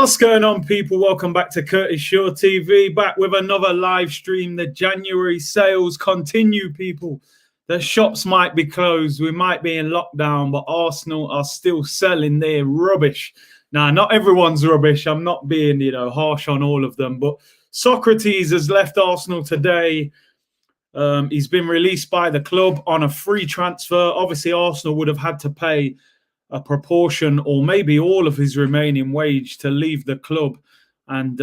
What's going on, people? Welcome back to Curtis Shaw TV, back with another live stream. The January sales continue, people. The shops might be closed. We might be in lockdown, but Arsenal are still selling their rubbish. Now, not everyone's rubbish. I'm not being, harsh on all of them, but Sokratis has left Arsenal today. He's been released by the club on a free transfer. Obviously, Arsenal would have had to pay a proportion or maybe all of his remaining wage to leave the club. And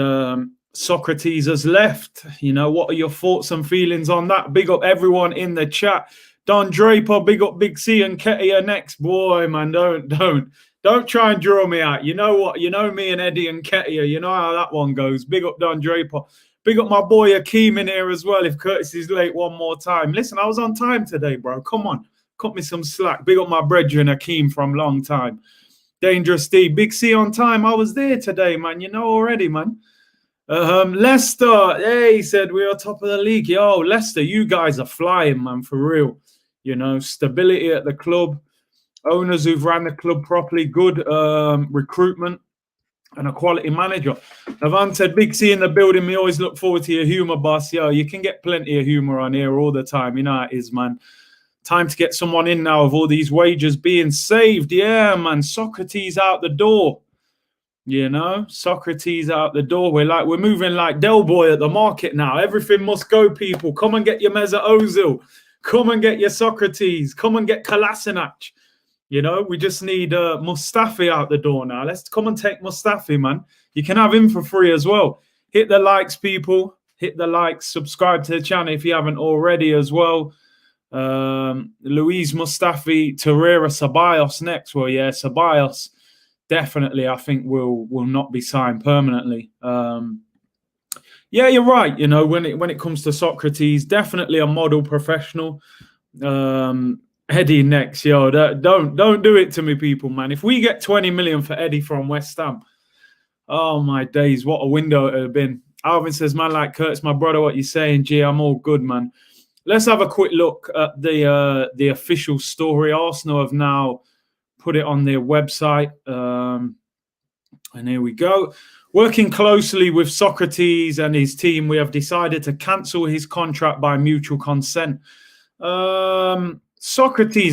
Sokratis has left. What are your thoughts and feelings on that? Big up everyone in the chat. Don Draper, big up Big C and Ketia next. Boy, man, don't try and draw me out. You know what? You know me and Eddie and Ketia. You know how that one goes. Big up Don Draper. Big up my boy Akeem in here as well if Curtis is late one more time. Listen, I was on time today, bro. Come on. Cut me some slack. Big up my brethren Akeem from long time. Dangerous Steve. Big C on time. I was there today, man. You know already, man. Leicester. Hey, he said we are top of the league. Yo, Leicester, you guys are flying, man, for real. Stability at the club. Owners who've ran the club properly. Good recruitment. And a quality manager. Navan said, Big C in the building. We always look forward to your humour, boss. Yo, you can get plenty of humour on here all the time. You know how it is, man. Time to get someone in now of all these wages being saved. Yeah, man. Sokratis out the door. Sokratis out the door. We're moving like Del Boy at the market now. Everything must go, people. Come and get your Mezut Ozil. Come and get your Sokratis. Come and get Kolasinac. We just need Mustafi out the door now. Let's come and take Mustafi, man. You can have him for free as well. Hit the likes, people. Hit the likes. Subscribe to the channel if you haven't already as well. Luis Mustafi, Torreira, Ceballos next. Well, yeah, Ceballos definitely I think will not be signed permanently. Yeah, you're right. When it comes to Sokratis, definitely a model professional. Eddie next, yo. Don't do it to me, people, man. If we get 20 million for Eddie from West Ham, oh my days, what a window it would have been. Alvin says, man, like Curtis, my brother, what you saying? Gee, I'm all good, man. Let's have a quick look at the official story. Arsenal have now put it on their website. And here we go. Working closely with Sokratis and his team, we have decided to cancel his contract by mutual consent. Sokratis,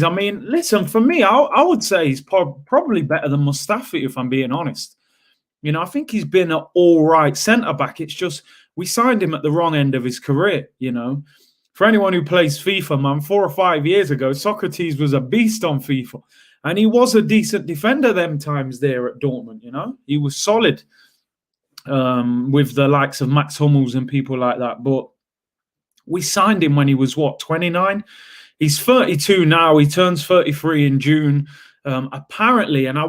I mean, listen, for me, I would say he's probably better than Mustafi, if I'm being honest. I think he's been an all right centre-back. It's just we signed him at the wrong end of his career, For anyone who plays FIFA, man, 4 or 5 years ago, Sokratis was a beast on FIFA. And he was a decent defender them times there at Dortmund, He was solid with the likes of Max Hummels and people like that. But we signed him when he was, 29? He's 32 now. He turns 33 in June. Apparently, and I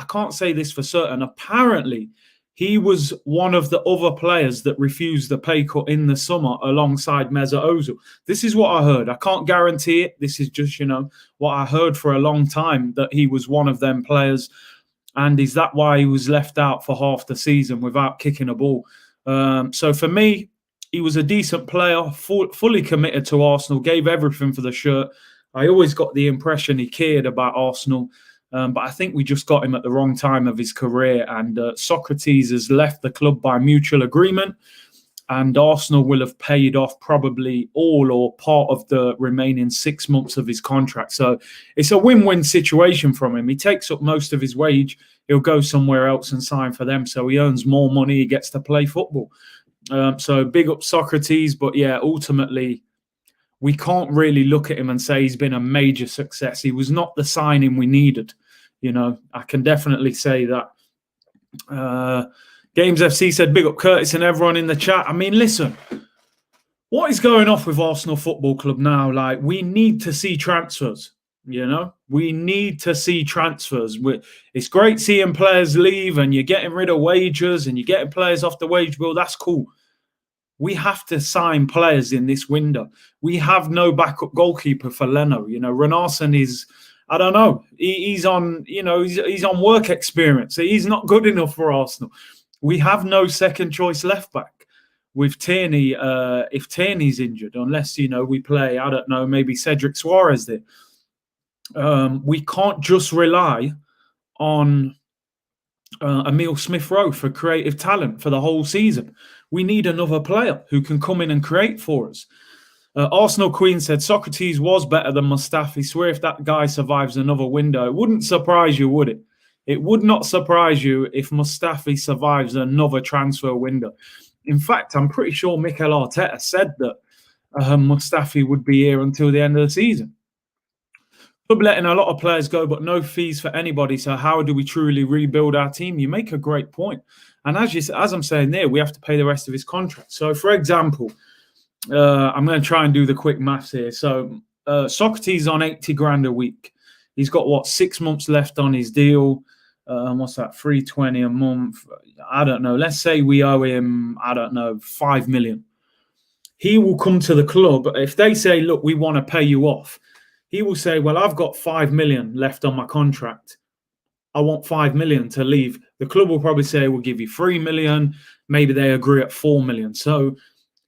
can't say this for certain, apparently he was one of the other players that refused the pay cut in the summer alongside Mezut Ozil. This is what I heard. I can't guarantee it. This is just, what I heard for a long time, that he was one of them players. And is that why he was left out for half the season without kicking a ball? So for me, he was a decent player, fully committed to Arsenal, gave everything for the shirt. I always got the impression he cared about Arsenal. But I think we just got him at the wrong time of his career. And Sokratis has left the club by mutual agreement. And Arsenal will have paid off probably all or part of the remaining 6 months of his contract. So it's a win-win situation from him. He takes up most of his wage. He'll go somewhere else and sign for them. So he earns more money. He gets to play football. So big up Sokratis. But yeah, ultimately, we can't really look at him and say he's been a major success. He was not the signing we needed. I can definitely say that. Games FC said, big up Curtis and everyone in the chat. I mean, listen, what is going off with Arsenal Football Club now? Like, we need to see transfers, We need to see transfers. It's great seeing players leave and you're getting rid of wages and you're getting players off the wage bill. That's cool. We have to sign players in this window. We have no backup goalkeeper for Leno. Renarsson is, I don't know. He's on, he's on work experience. He's not good enough for Arsenal. We have no second choice left back with Tierney. If Tierney's injured, unless, we play, I don't know, maybe Cedric Suarez there. We can't just rely on Emil Smith-Rowe for creative talent for the whole season. We need another player who can come in and create for us. Arsenal Queen said Sokratis was better than Mustafi. Swear if that guy survives another window, it wouldn't surprise you, would it? It would not surprise you if Mustafi survives another transfer window. In fact, I'm pretty sure Mikel Arteta said that Mustafi would be here until the end of the season. Club letting a lot of players go, but no fees for anybody. So how do we truly rebuild our team? You make a great point. And as I'm saying there, we have to pay the rest of his contract. So, for example, I'm going to try and do the quick maths here. So Sokratis on 80 grand a week. He's got, 6 months left on his deal. What's that, 320 a month? I don't know. Let's say we owe him, 5 million. He will come to the club. If they say, look, we want to pay you off, he will say, well, I've got 5 million left on my contract. I want 5 million to leave. The club will probably say, we'll give you 3 million. Maybe they agree at 4 million. So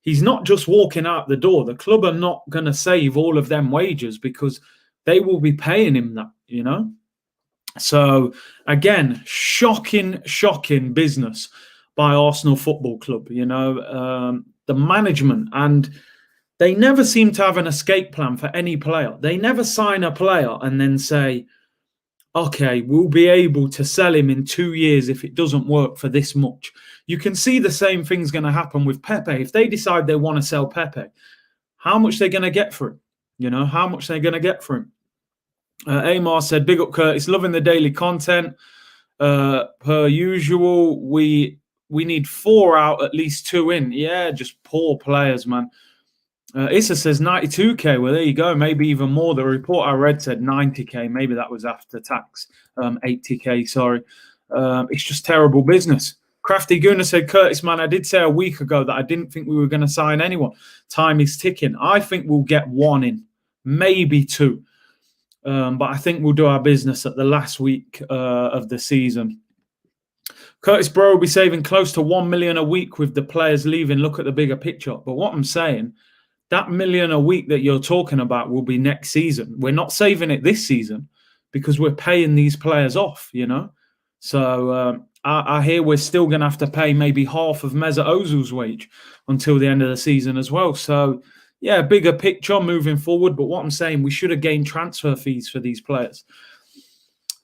he's not just walking out the door. The club are not going to save all of them wages because they will be paying him that, So, again, shocking business by Arsenal Football Club, the management. And they never seem to have an escape plan for any player. They never sign a player and then say, okay, we'll be able to sell him in 2 years if it doesn't work for this much. You can see the same thing's going to happen with Pepe. If they decide they want to sell Pepe, how much they're going to get for him? How much they're going to get for him? Amar said, big up Curtis, loving the daily content. Per usual, we need 4 out, at least 2 in. Yeah, just poor players, man. Issa says 92k. Well, there you go. Maybe even more. The report I read said 90k. Maybe that was after tax. 80k, sorry. It's just terrible business. Crafty Gunner said, Curtis, man, I did say a week ago that I didn't think we were going to sign anyone. Time is ticking. I think we'll get 1 in, maybe 2. But I think we'll do our business at the last week of the season. Curtis Bro will be saving close to 1 million a week with the players leaving. Look at the bigger picture. But what I'm saying, that million a week that you're talking about will be next season. We're not saving it this season because we're paying these players off, So I hear we're still going to have to pay maybe half of Mezut Ozil's wage until the end of the season as well. So, yeah, bigger picture moving forward. But what I'm saying, we should have gained transfer fees for these players.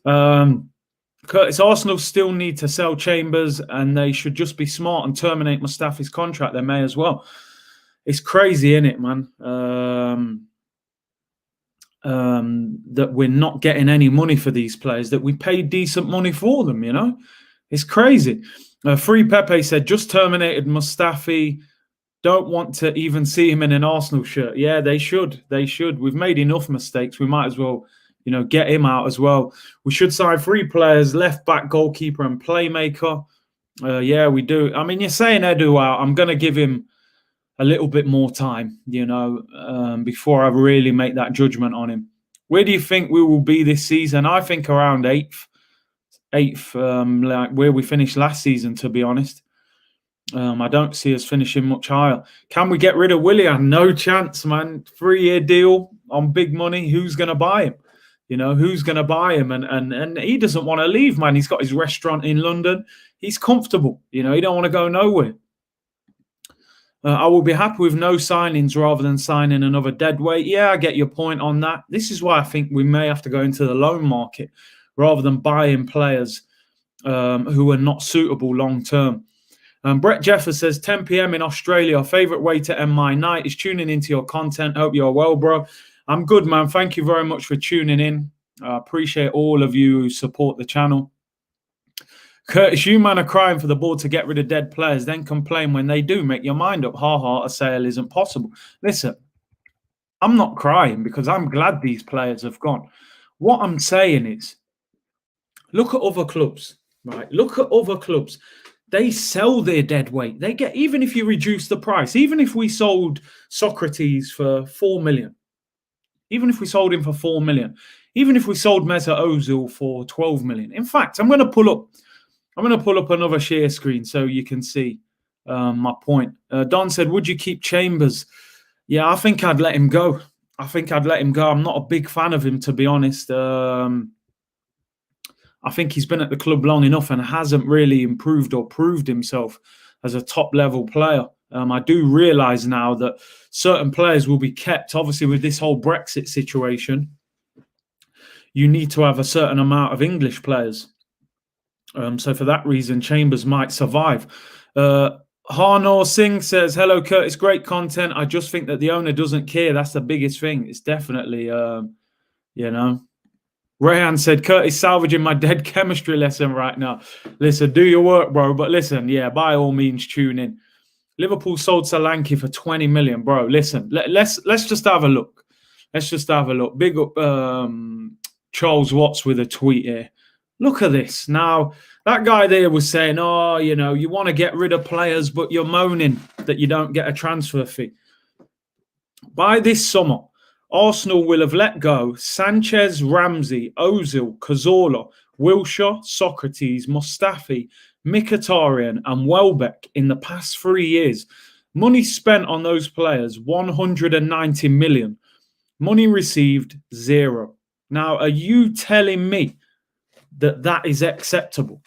Curtis, Arsenal still need to sell Chambers and they should just be smart and terminate Mustafi's contract. They may as well. It's crazy, isn't it, man? That we're not getting any money for these players, that we paid decent money for them, It's crazy. Free Pepe said, just terminated Mustafi. Don't want to even see him in an Arsenal shirt. Yeah, they should. We've made enough mistakes. We might as well, get him out as well. We should sign 3 players, left back, goalkeeper and playmaker. Yeah, we do. I mean, you're saying Edu out. I'm going to give him a little bit more time, before I really make that judgment on him. Where do you think we will be this season? I think around 8th, like where we finished last season, to be honest. I don't see us finishing much higher. Can we get rid of Willian? No chance, man. 3-year deal on big money. Who's going to buy him? Who's going to buy him? And he doesn't want to leave, man. He's got his restaurant in London. He's comfortable. He don't want to go nowhere. I will be happy with no signings rather than signing another deadweight. Yeah, I get your point on that. This is why I think we may have to go into the loan market rather than buying players who are not suitable long term. Brett Jeffers says 10 p.m. in Australia. Favourite way to end my night is tuning into your content. Hope you're well, bro. I'm good, man. Thank you very much for tuning in. I appreciate all of you who support the channel. Curtis, you man are crying for the board to get rid of dead players, then complain when they do. Make your mind up. A sale isn't possible. Listen, I'm not crying because I'm glad these players have gone. What I'm saying is, look at other clubs, right? Look at other clubs. They sell their dead weight. They get, even if you reduce the price, even if we sold Sokratis for 4 million, even if we sold him for 4 million, even if we sold Mezut Ozil for 12 million. In fact, I'm going to pull up another share screen so you can see my point. Don said, would you keep Chambers? Yeah, I think I'd let him go. I'm not a big fan of him, to be honest. I think he's been at the club long enough and hasn't really improved or proved himself as a top-level player. I do realise now that certain players will be kept. Obviously, with this whole Brexit situation, you need to have a certain amount of English players. So for that reason, Chambers might survive. Harnor Singh says, hello, Curtis, great content. I just think that the owner doesn't care. That's the biggest thing. It's definitely, you know. Rayan said, Curtis, salvaging my dead chemistry lesson right now. Listen, do your work, bro. But listen, yeah, by all means, tune in. Liverpool sold Solanke for 20 million, bro. Listen, let's just have a look. Let's just have a look. Big up Charles Watts with a tweet here. Look at this. Now, that guy there was saying, oh, you know, you want to get rid of players, but you're moaning that you don't get a transfer fee. By this summer, Arsenal will have let go Sanchez, Ramsey, Ozil, Cazorla, Wilshere, Sokratis, Mustafi, Mkhitaryan and Welbeck in the past 3 years. Money spent on those players, 190 million. Money received, 0. Now, are you telling me that that is acceptable?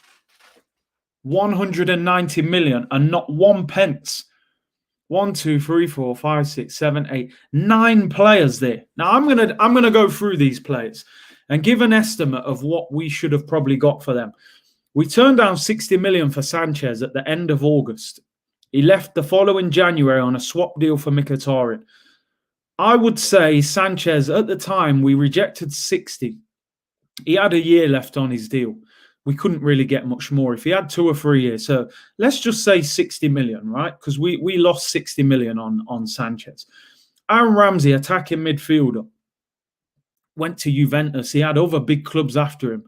190 million and not 1 pence. 1, 2, 3, 4, 5, 6, 7, 8, 9 players there. Now I'm gonna go through these players and give an estimate of what we should have probably got for them. We turned down 60 million for Sanchez at the end of August. He left the following January on a swap deal for Mkhitaryan. I would say Sanchez at the time we rejected 60. He had a year left on his deal. We couldn't really get much more if he had 2 or 3 years. So let's just say 60 million, right? Because we lost 60 million on Sanchez. Aaron Ramsey, attacking midfielder, went to Juventus. He had other big clubs after him.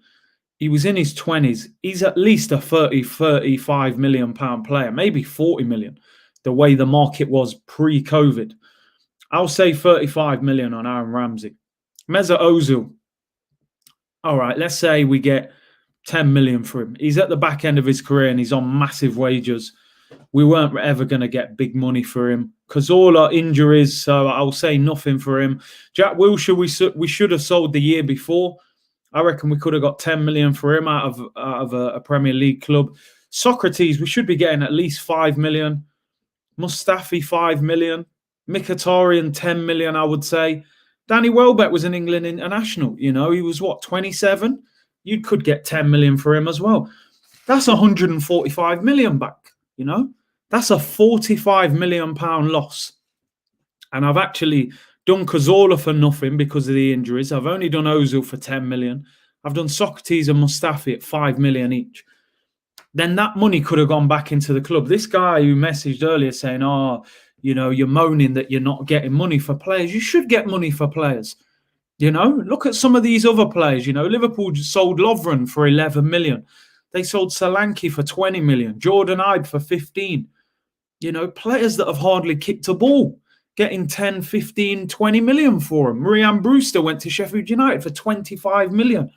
He was in his 20s. He's at least a 30, 35 million pound player, maybe 40 million, the way the market was pre-COVID. I'll say 35 million on Aaron Ramsey. Mezut Ozil. All right, let's say we get 10 million for him. He's at the back end of his career and he's on massive wages. We weren't ever going to get big money for him because all our injuries, so I'll say nothing for him. Jack Wilshere, we should have sold the year before. I reckon we could have got 10 million for him out of a Premier League club. Sokratis, we should be getting at least 5 million. Mustafi, 5 million. Mkhitaryan, 10 million, I would say. Danny Welbeck was an England international. You know, he was, what, 27? You could get 10 million for him as well. That's 145 million back, you know. That's a 45 million pound loss. And I've actually done Cazorla for nothing because of the injuries. I've only done Ozil for 10 million. I've done Sokratis and Mustafi at 5 million each. Then that money could have gone back into the club. This guy who messaged earlier saying, oh, you know, you're moaning that you're not getting money for players. You should get money for players. You know, look at some of these other players. You know, Liverpool just sold Lovren for 11 million. They sold Solanke for 20 million. Jordan Ibe for 15. You know, players that have hardly kicked a ball, getting 10, 15, 20 million for them. Ryan Brewster went to Sheffield United for 25 million.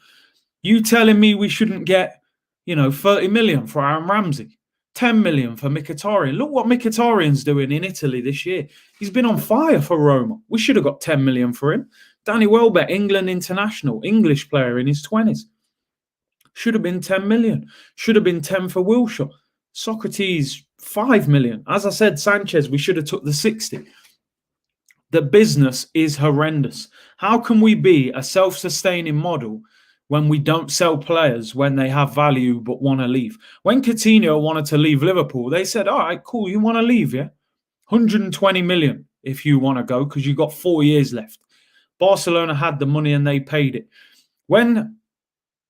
You telling me we shouldn't get, you know, 30 million for Aaron Ramsey? 10 million for Mkhitaryan. Look what Mkhitaryan's doing in Italy this year. He's been on fire for Roma. We should have got 10 million for him. Danny Welbeck, England international, English player in his 20s. Should have been 10 million. Should have been 10 for Wilshere. Sokratis, 5 million. As I said, Sanchez, we should have took the 60. The business is horrendous. How can we be a self-sustaining model when we don't sell players when they have value but want to leave? When Coutinho wanted to leave Liverpool, they said, all right, cool, you want to leave, yeah? 120 million if you want to go because you've got 4 years left. Barcelona had the money and they paid it. When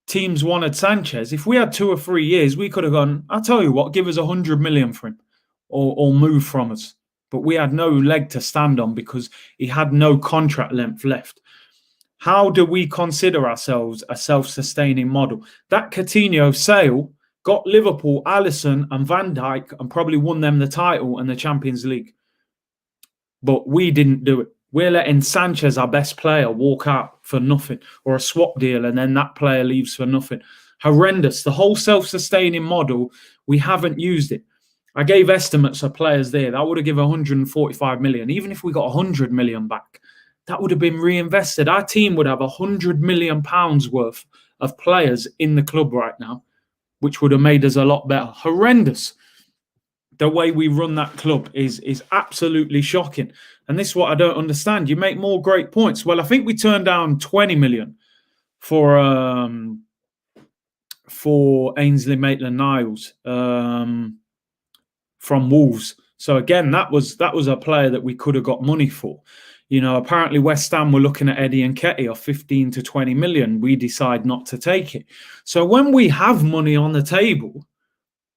teams wanted Sanchez, if we had 2 or 3 years, we could have gone, I'll tell you what, give us 100 million for him or move from us. But we had no leg to stand on because he had no contract length left. How do we consider ourselves a self-sustaining model? That Coutinho sale got Liverpool, Alisson and Van Dijk and probably won them the title and the Champions League. But we didn't do it. We're letting Sanchez, our best player, walk out for nothing or a swap deal and then that player leaves for nothing. Horrendous. The whole self-sustaining model, we haven't used it. I gave estimates of players there. That would have given 145 million. Even if we got 100 million back, that would have been reinvested. Our team would have 100 million pounds worth of players in the club right now, which would have made us a lot better. Horrendous. The way we run that club is absolutely shocking. And this is what I don't understand. You make more great points. Well, I think we turned down 20 million for Ainsley Maitland-Niles from Wolves. So again, that was a player that we could have got money for. You know, apparently West Ham were looking at Eddie Nketiah of 15 to 20 million. We decide not to take it. So when we have money on the table,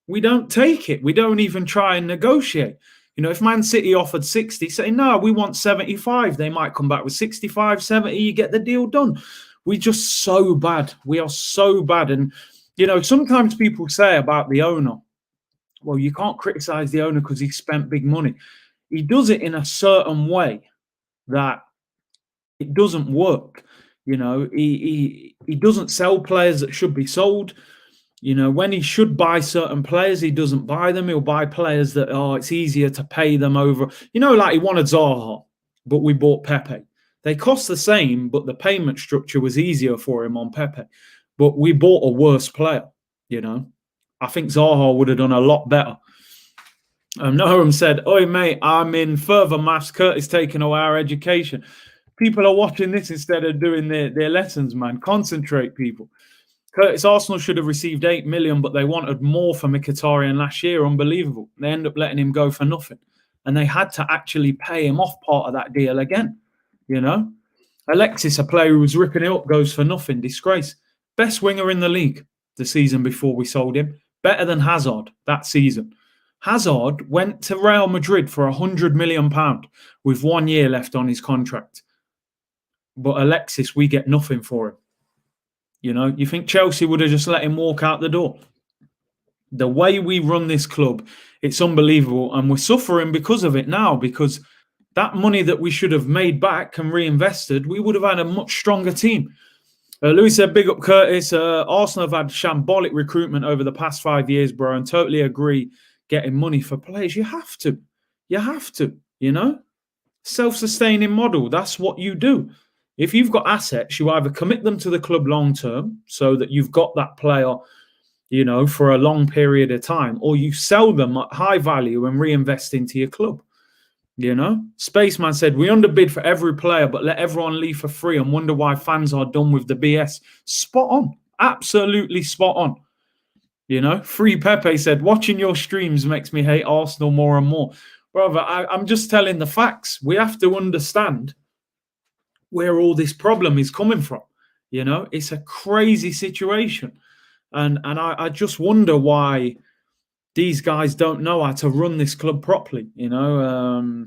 we don't take it. We don't even try and negotiate. You know, if Man City offered 60, say, no, we want 75. They might come back with 65, 70. You get the deal done. We're just so bad. We are so bad. And, you know, sometimes people say about the owner, well, you can't criticize the owner because he spent big money. He does it in a certain way that it doesn't work. You know, he doesn't sell players that should be sold. You know, when he should buy certain players, he doesn't buy them. He'll buy players that, it's easier to pay them over. You know, like he wanted Zaha, but we bought Pepe. They cost the same, but the payment structure was easier for him on Pepe. But we bought a worse player, you know. I think Zaha would have done a lot better. Noam said, oi, mate, I'm in further maths. Curtis taking away our education. People are watching this instead of doing their lessons, man. Concentrate, people. Curtis, Arsenal should have received 8 million, but they wanted more for Mkhitaryan last year. Unbelievable. They end up letting him go for nothing. And they had to actually pay him off part of that deal again. You know? Alexis, a player who was ripping it up, goes for nothing. Disgrace. Best winger in the league the season before we sold him. Better than Hazard that season. Hazard went to Real Madrid for £100 million with 1 year left on his contract. But Alexis, we get nothing for him. You know, you think Chelsea would have just let him walk out the door? The way we run this club, it's unbelievable. And we're suffering because of it now, because that money that we should have made back and reinvested, we would have had a much stronger team. Louis said, big up Curtis. Arsenal have had shambolic recruitment over the past 5 years, bro, and totally agree getting money for players. You have to. You have to, you know? Self-sustaining model. That's what you do. If you've got assets, you either commit them to the club long-term so that you've got that player, you know, for a long period of time, or you sell them at high value and reinvest into your club. You know, Spaceman said, we underbid for every player, but let everyone leave for free and wonder why fans are done with the BS. Spot on. Absolutely spot on. You know, Free Pepe said, watching your streams makes me hate Arsenal more and more. Brother, I'm just telling the facts. We have to understand where all this problem is coming from. You know, it's a crazy situation. And I just wonder why these guys don't know how to run this club properly, you know.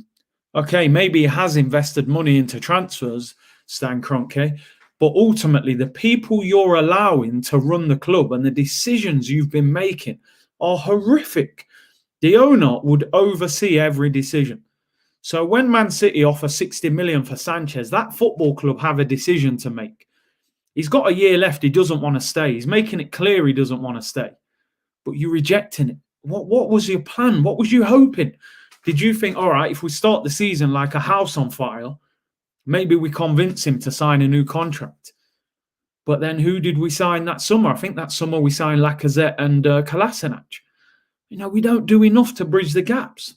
Okay, maybe he has invested money into transfers, Stan Kroenke, but ultimately the people you're allowing to run the club and the decisions you've been making are horrific. The owner would oversee every decision. So when Man City offer 60 million for Sanchez, that football club have a decision to make. He's got a year left. He doesn't want to stay. He's making it clear he doesn't want to stay. But you're rejecting it. What was your plan? What was you hoping? Did you think, all right, if we start the season like a house on fire, maybe we convince him to sign a new contract? But then who did we sign that summer? I think that summer we signed Lacazette and Kolasinac. You know, we don't do enough to bridge the gaps.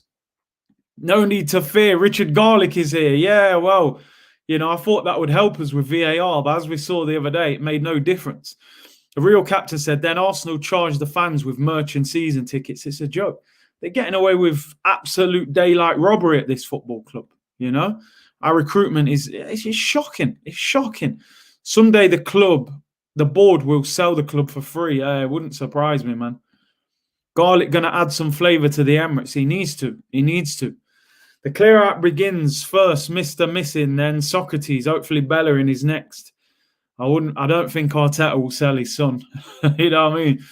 No need to fear. Richard Garlick is here. Yeah, well, you know, I thought that would help us with VAR, but as we saw the other day, it made no difference. The real captain said, then Arsenal charged the fans with merch and season tickets. It's a joke. They're getting away with absolute daylight robbery at this football club, you know? Our recruitment it's shocking. It's shocking. Someday the board will sell the club for free. It wouldn't surprise me, man. Garlic going to add some flavour to the Emirates. He needs to. He needs to. The clear-out begins first, Mr. Missing, then Sokratis. Hopefully Bellerin is next. I don't think Arteta will sell his son. You know what I mean?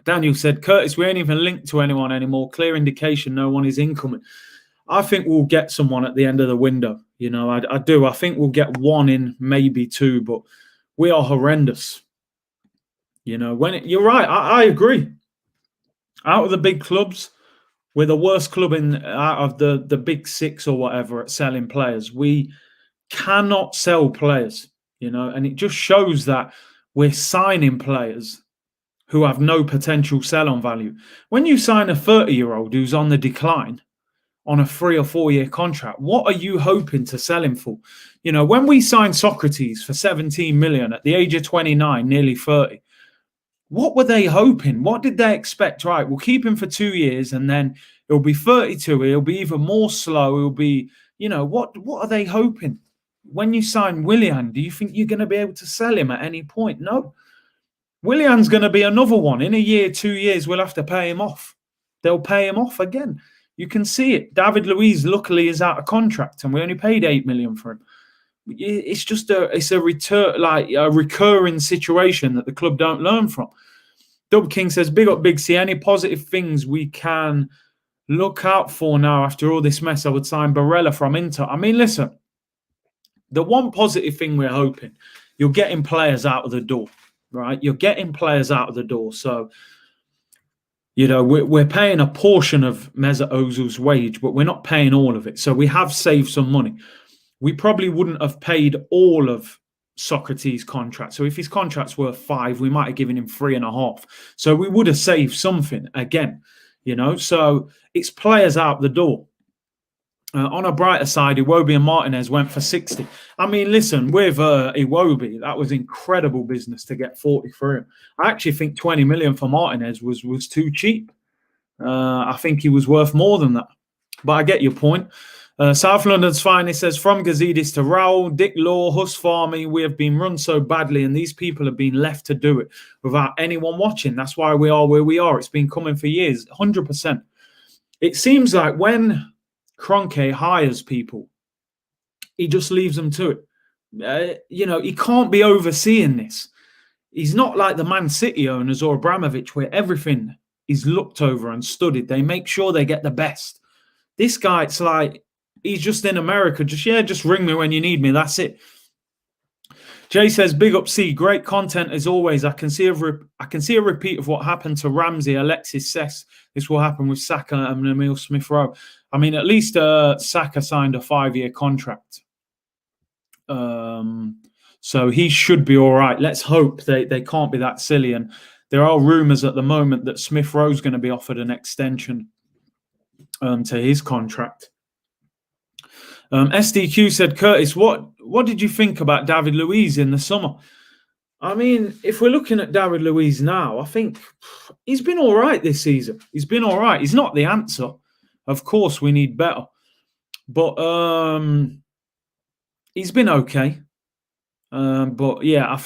Daniel said, Curtis, we ain't even linked to anyone anymore. Clear indication no one is incoming. I think we'll get someone at the end of the window. You know, I do. I think we'll get one in, maybe two, but we are horrendous. You know, you're right. I agree. Out of the big clubs, we're the worst club out of the big six or whatever at selling players. We cannot sell players. You know, and it just shows that we're signing players who have no potential sell-on value. When you sign a 30-year-old who's on the decline on a 3 or 4 year contract, what are you hoping to sell him for? You know, when we signed Sokratis for 17 million at the age of 29, nearly 30, what were they hoping? What did they expect? Right, we'll keep him for 2 years and then it'll be 32. He'll be even more slow. He'll be, you know, what are they hoping? When you sign Willian, do you think you're going to be able to sell him at any point? No. Willian's going to be another one. In a year, 2 years, we'll have to pay him off. They'll pay him off again. You can see it. David Luiz, luckily, is out of contract, and we only paid 8 million for him. It's just a recurring situation that the club don't learn from. Dub King says, "Big up, Big C. Any positive things we can look out for now after all this mess? I would sign Barella from Inter." I mean, listen, the one positive thing we're hoping, you're getting players out of the door, right? You're getting players out of the door. So, you know, we're paying a portion of Mezut Ozil's wage, but we're not paying all of it. So we have saved some money. We probably wouldn't have paid all of Sokratis' contract. So if his contract's worth 5, we might have given him 3.5. So we would have saved something again, you know. So it's players out the door. On a brighter side, Iwobi and Martinez went for 60. I mean, listen, with Iwobi, that was incredible business to get 40 for him. I actually think 20 million for Martinez was too cheap. I think he was worth more than that. But I get your point. South London's Finest says, "From Gazidis to Raul, Dick Law, Huss Farmy, we have been run so badly and these people have been left to do it without anyone watching. That's why we are where we are. It's been coming for years." 100%. It seems like when Kroenke hires people, he just leaves them to it. You know, he can't be overseeing this. He's not like the Man City owners or Abramovich, where everything is looked over and studied. They make sure they get the best. This guy, it's like he's just in America. Just ring me when you need me. That's it. Jay says, "Big up C, great content as always. I can see a repeat of what happened to Ramsey. Alexis says this will happen with Saka and Emile Smith-Rowe. I mean, at least Saka signed a 5-year contract, so he should be all right. Let's hope they can't be that silly. And there are rumours at the moment that Smith-Rowe's going to be offered an extension to his contract." SDQ said, "Curtis, what did you think about David Luiz in the summer?" I mean, if we're looking at David Luiz now, I think he's been all right this season. He's been all right. He's not the answer. Of course, we need better. But he's been okay. But yeah,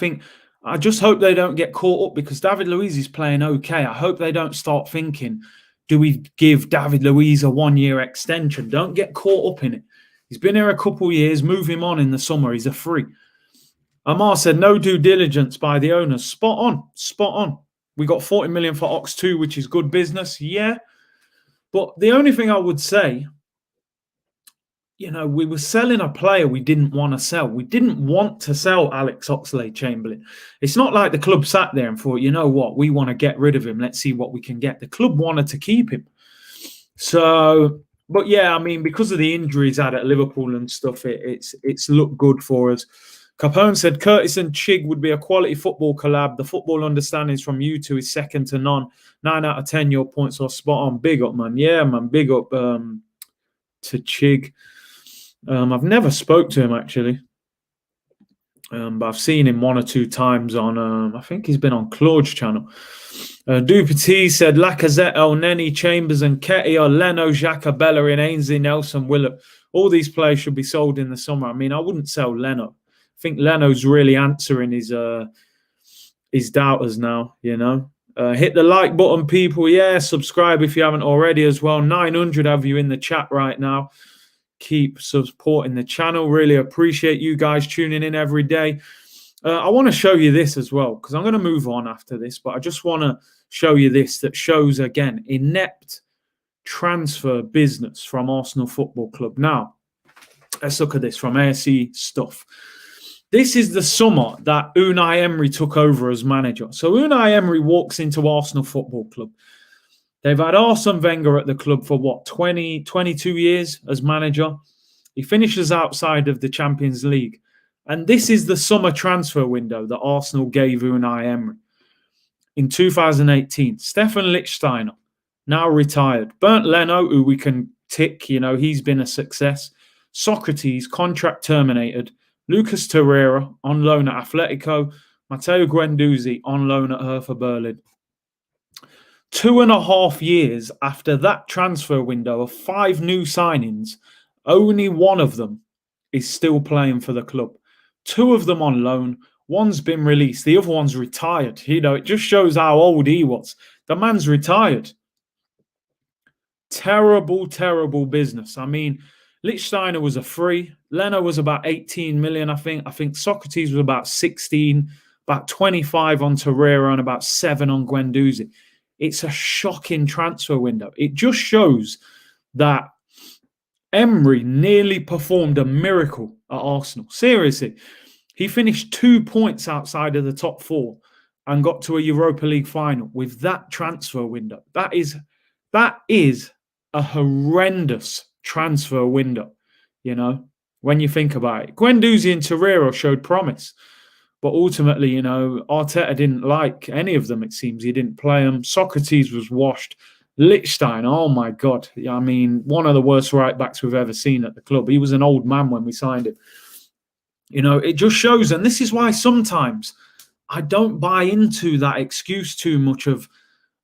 I just hope they don't get caught up because David Luiz is playing okay. I hope they don't start thinking, do we give David Luiz a 1-year extension? Don't get caught up in it. He's been here a couple of years. Move him on in the summer. He's a free. Amar said, "No due diligence by the owners." Spot on. Spot on. We got 40 million for Ox 2, which is good business. Yeah. But the only thing I would say, you know, we were selling a player we didn't want to sell. We didn't want to sell Alex Oxlade-Chamberlain. It's not like the club sat there and thought, you know what, we want to get rid of him. Let's see what we can get. The club wanted to keep him. So, but yeah, I mean, because of the injuries out at Liverpool and stuff, it's looked good for us. Capone said, "Curtis and Chig would be a quality football collab. The football understandings from you two is second to none. 9 out of 10, your points are spot on." Big up, man. Yeah, man. Big up to Chig. I've never spoke to him, actually. But I've seen him 1 or 2 times on, I think he's been on Claude's channel. Dupetit said, "Lacazette, El Neni, Chambers and Ketia, Leno, Xhaka, Bellerin, Ainsley, Nelson, Willett. All these players should be sold in the summer." I mean, I wouldn't sell Leno. I think Leno's really answering his doubters now, you know. Hit the like button, people. Yeah, subscribe if you haven't already as well. 900 of you in the chat right now. Keep supporting the channel. Really appreciate you guys tuning in every day. I want to show you this as well because I'm going to move on after this, but I just want to show you this that shows, again, inept transfer business from Arsenal Football Club. Now, let's look at this from ASE Stuff. This is the summer that Unai Emery took over as manager. So Unai Emery walks into Arsenal Football Club. They've had Arsene Wenger at the club for, 22 years as manager. He finishes outside of the Champions League. And this is the summer transfer window that Arsenal gave Unai Emery. In 2018, Stefan Lichtsteiner, now retired. Bernd Leno, who we can tick, he's been a success. Sokratis, contract terminated. Lucas Torreira, on loan at Atletico. Matteo Guendouzi, on loan at Hertha Berlin. 2.5 years after that transfer window of 5 new signings, only one of them is still playing for the club. 2 of them on loan. One's been released. The other one's retired. It just shows how old he was. The man's retired. Terrible, terrible business. I mean, Lichtsteiner was a free. Leno was about 18 million, I think. I think Sokratis was about 16, about 25 on Torreira and about 7 on Guendouzi. It's a shocking transfer window. It just shows that Emery nearly performed a miracle at Arsenal. Seriously. He finished 2 points outside of the top 4 and got to a Europa League final with that transfer window. That is a horrendous transfer window, when you think about it. Guendouzi and Torreira showed promise, but ultimately, Arteta didn't like any of them, it seems. He didn't play them. Sokratis was washed. Lichtstein, oh my God. I mean, one of the worst right-backs we've ever seen at the club. He was an old man when we signed him. It just shows, and this is why sometimes I don't buy into that excuse too much of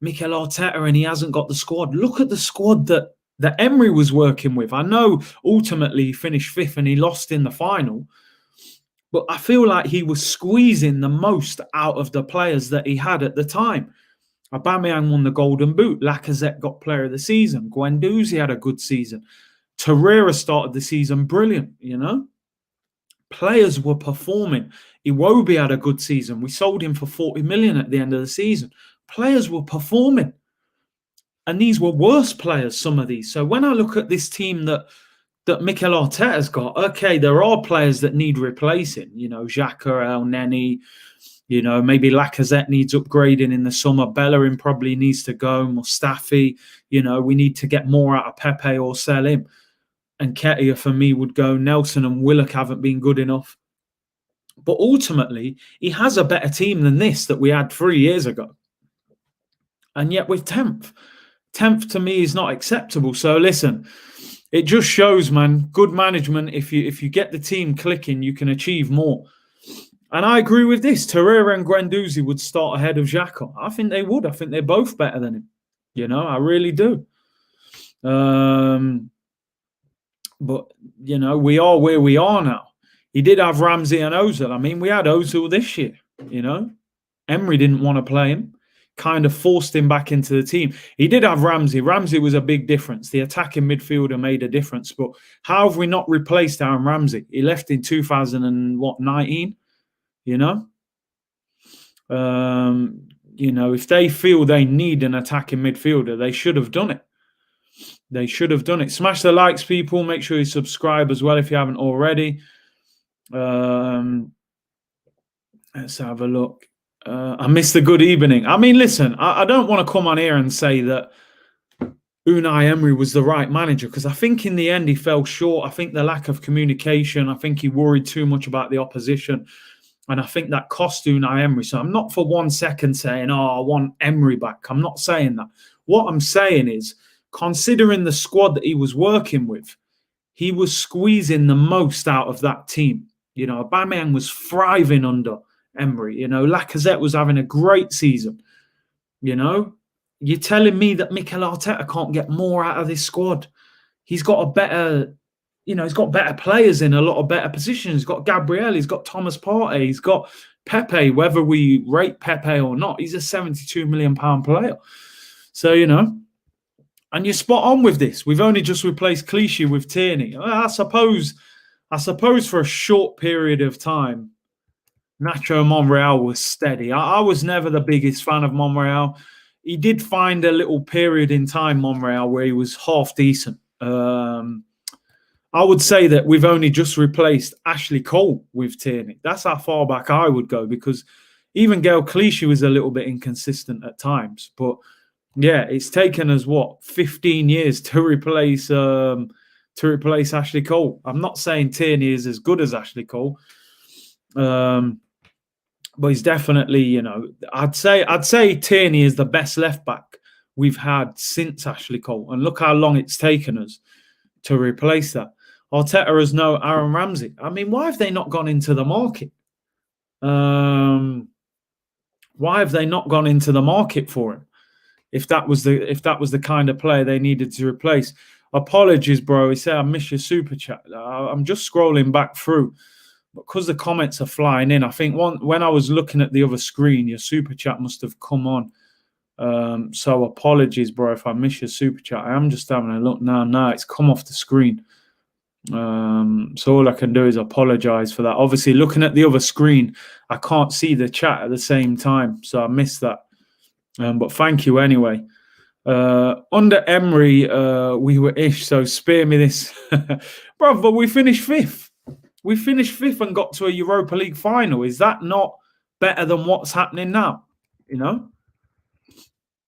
Mikel Arteta and he hasn't got the squad. Look at the squad that Emery was working with. I know ultimately he finished 5th and he lost in the final, but I feel like he was squeezing the most out of the players that he had at the time. Aubameyang won the Golden Boot. Lacazette got Player of the Season. Guendouzi had a good season. Torreira started the season brilliant, Players were performing. Iwobi had a good season. We sold him for 40 million at the end of the season. Players were performing. And these were worse players, some of these. So when I look at this team that Mikel Arteta's got, okay, there are players that need replacing. Xhaka, El Neni, maybe Lacazette needs upgrading in the summer. Bellerin probably needs to go. Mustafi, we need to get more out of Pepe or sell him. And Ketia, for me, would go. Nelson and Willock haven't been good enough. But ultimately, he has a better team than this that we had 3 years ago. And yet we're 10th. 10th to me is not acceptable. So listen, it just shows, man, good management. If you get the team clicking, you can achieve more. And I agree with this. Torreira and Guendouzi would start ahead of Xhaka. I think they would. I think they're both better than him. I really do. But, we are where we are now. He did have Ramsey and Ozil. I mean, we had Ozil this year, Emery didn't want to play him. Kind of forced him back into the team. He did have Ramsey. Ramsey was a big difference. The attacking midfielder made a difference. But how have we not replaced Aaron Ramsey? He left in 2019, if they feel they need an attacking midfielder, they should have done it. They should have done it. Smash the likes, people. Make sure you subscribe as well if you haven't already. Let's have a look. I missed the good evening. I mean, listen, I don't want to come on here and say that Unai Emery was the right manager because I think in the end he fell short. I think the lack of communication, I think he worried too much about the opposition. And I think that cost Unai Emery. So I'm not for 1 second saying, I want Emery back. I'm not saying that. What I'm saying is, considering the squad that he was working with, he was squeezing the most out of that team. Aubameyang was thriving under Emery. Lacazette was having a great season. You're telling me that Mikel Arteta can't get more out of this squad? He's got a better, he's got better players in a lot of better positions. He's got Gabriel, he's got Thomas Partey, he's got Pepe. Whether we rate Pepe or not, he's a £72 million player. So, and you're spot on with this. We've only just replaced Clichy with Tierney. I suppose for a short period of time, Nacho Monreal was steady. I was never the biggest fan of Monreal. He did find a little period in time, Monreal, where he was half decent. I would say that we've only just replaced Ashley Cole with Tierney. That's how far back I would go, because even Gael Clichy was a little bit inconsistent at times. But yeah, it's taken us 15 years to replace Ashley Cole. I'm not saying Tierney is as good as Ashley Cole, But he's definitely, I'd say Tierney is the best left back we've had since Ashley Cole, and look how long it's taken us to replace that. Arteta has no Aaron Ramsey. I mean, why have they not gone into the market? Why have they not gone into the market for him? If that was the kind of player they needed to replace. Apologies, bro. He said, I miss your super chat. I'm just scrolling back through. Because the comments are flying in, I think when I was looking at the other screen, your super chat must have come on. So apologies, bro, if I miss your super chat. I am just having a look now. No, it's come off the screen. So all I can do is apologize for that. Obviously, looking at the other screen, I can't see the chat at the same time, so I missed that. But thank you anyway. Under Emery, we were ish, so spare me this. Bro, but we finished fifth. We finished fifth and got to a Europa League final. Is that not better than what's happening now?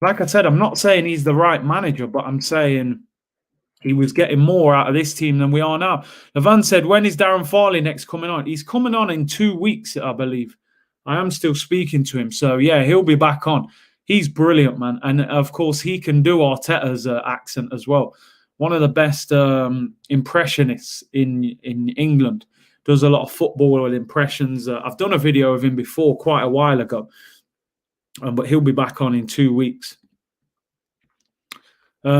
Like I said, I'm not saying he's the right manager, but I'm saying he was getting more out of this team than we are now. Levan said, when is Darren Farley next coming on? He's coming on in 2 weeks, I believe. I am still speaking to him. So, yeah, he'll be back on. He's brilliant, man. And, of course, he can do Arteta's accent as well. One of the best impressionists in England. Does a lot of football impressions. I've done a video of him before quite a while ago. But he'll be back on in 2 weeks.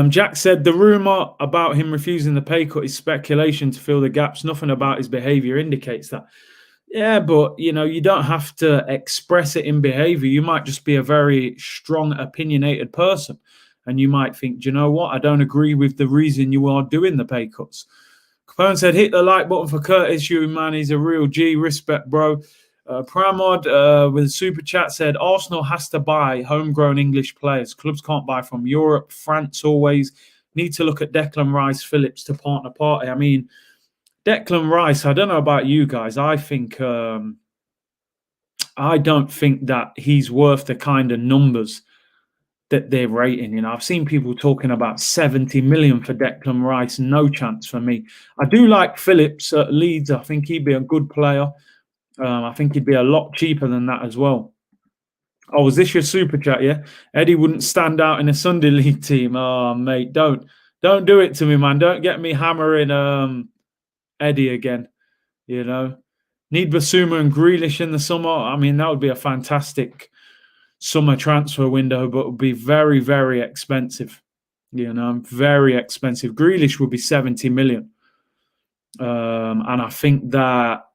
Jack said, the rumour about him refusing the pay cut is speculation to fill the gaps. Nothing about his behaviour indicates that. Yeah, but, you don't have to express it in behaviour. You might just be a very strong, opinionated person. And you might think, do you know what? I don't agree with the reason you are doing the pay cuts. Capone said, hit the like button for Curtis. You, man, he's a real G. Respect, bro. Pramod with a super chat said, Arsenal has to buy homegrown English players. Clubs can't buy from Europe. France always need to look at Declan Rice, Phillips to partner party. I mean, Declan Rice, I don't know about you guys. I think I don't think that he's worth the kind of numbers that they're rating. I've seen people talking about 70 million for Declan Rice. No chance for me. I do like Phillips at Leeds. I think he'd be a good player. I think he'd be a lot cheaper than that as well. Oh, was this your super chat? Yeah, Eddie wouldn't stand out in a Sunday League team. Oh, mate, don't do it to me, man. Don't get me hammering Eddie again. Need Basuma and Grealish in the summer. I mean, that would be a fantastic summer transfer window, but it would be very, very expensive. Very expensive. Grealish would be 70 million. And I think that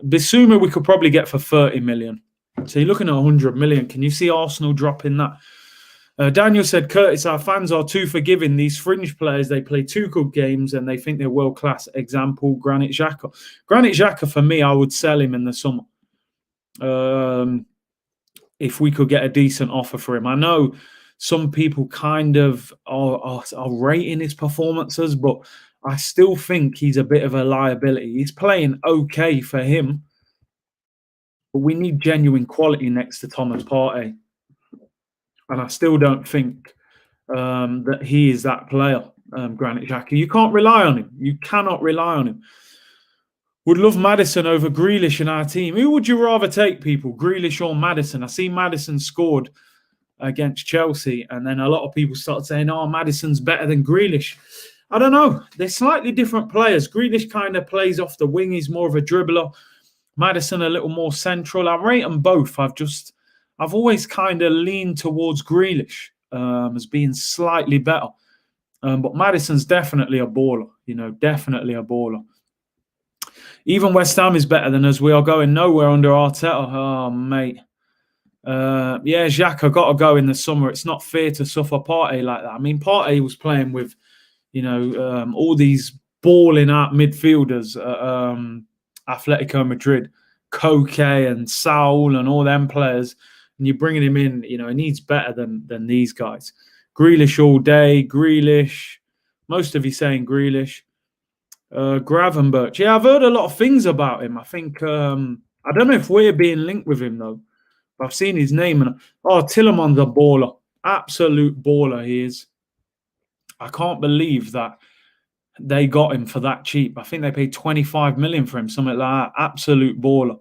Basuma we could probably get for 30 million. So you're looking at 100 million. Can you see Arsenal dropping that? Daniel said, Curtis, our fans are too forgiving. These fringe players, they play 2 good games and they think they're world-class. Example, Granit Xhaka. Granit Xhaka, for me, I would sell him in the summer. If we could get a decent offer for him. I know some people kind of are rating his performances, but I still think he's a bit of a liability. He's playing okay for him, but we need genuine quality next to Thomas Partey. And I still don't think that he is that player, Granit Xhaka. You can't rely on him. You cannot rely on him. Would love Maddison over Grealish in our team. Who would you rather take, people? Grealish or Maddison? I see Maddison scored against Chelsea, and then a lot of people started saying, oh, Maddison's better than Grealish. I don't know. They're slightly different players. Grealish kind of plays off the wing. He's more of a dribbler. Maddison a little more central. I rate them both. I've always kind of leaned towards Grealish as being slightly better. But Maddison's definitely a baller. Definitely a baller. Even West Ham is better than us. We are going nowhere under Arteta. Oh, mate. Yeah, Xhaka got to go in the summer. It's not fair to suffer Partey like that. I mean, Partey was playing with, all these balling out midfielders at Atletico Madrid, Koke and Saul and all them players. And you're bringing him in, he needs better than these guys. Grealish all day, Grealish. Most of you saying Grealish. Gravenberch. Yeah, I've heard a lot of things about him. I think, I don't know if we're being linked with him, though. But I've seen his name. And Tillerman's a baller. Absolute baller he is. I can't believe that they got him for that cheap. I think they paid 25 million for him, something like that. Absolute baller.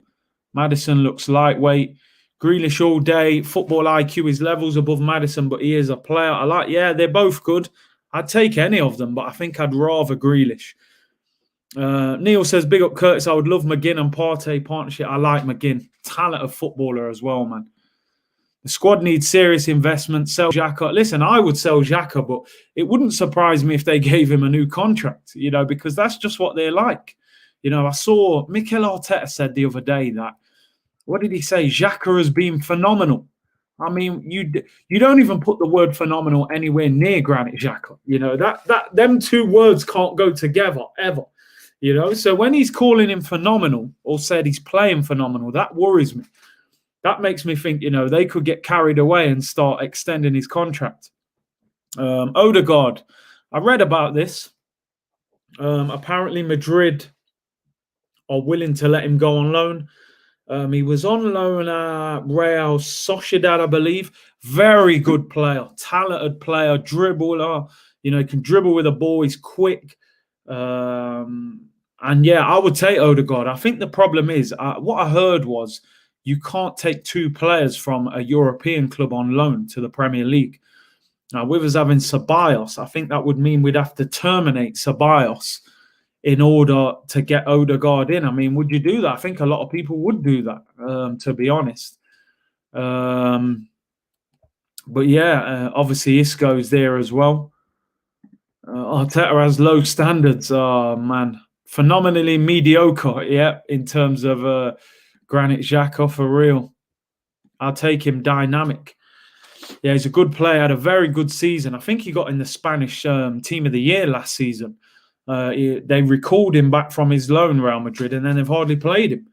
Maddison looks lightweight. Grealish all day. Football IQ is levels above Maddison, but he is a player. They're both good. I'd take any of them, but I think I'd rather Grealish. Neil says, big up Curtis. I would love McGinn and Partey partnership. I like McGinn. Talented footballer as well, man. The squad needs serious investment. Sell Xhaka. Listen, I would sell Xhaka, but it wouldn't surprise me if they gave him a new contract, because that's just what they're like. I saw Mikel Arteta said the other day that, what did he say? Xhaka has been phenomenal. I mean, you don't even put the word phenomenal anywhere near Granit Xhaka. That them two words can't go together ever. So when he's calling him phenomenal or said he's playing phenomenal, that worries me. That makes me think, they could get carried away and start extending his contract. Odegaard, I read about this. Apparently Madrid are willing to let him go on loan. He was on loan at Real Sociedad, I believe. Very good player, talented player, dribbler. He can dribble with a ball. He's quick. And yeah, I would take Odegaard. I think the problem is, what I heard was, you can't take two players from a European club on loan to the Premier League. Now, with us having Ceballos, I think that would mean we'd have to terminate Ceballos in order to get Odegaard in. I mean, would you do that? I think a lot of people would do that, to be honest. But yeah, obviously Isco's there as well. Arteta has low standards. Oh, man. Phenomenally mediocre, yeah, in terms of Granit Xhaka, for real. I'll take him dynamic. Yeah, he's a good player. Had a very good season. I think he got in the Spanish Team of the Year last season. They recalled him back from his loan, Real Madrid, and then they've hardly played him.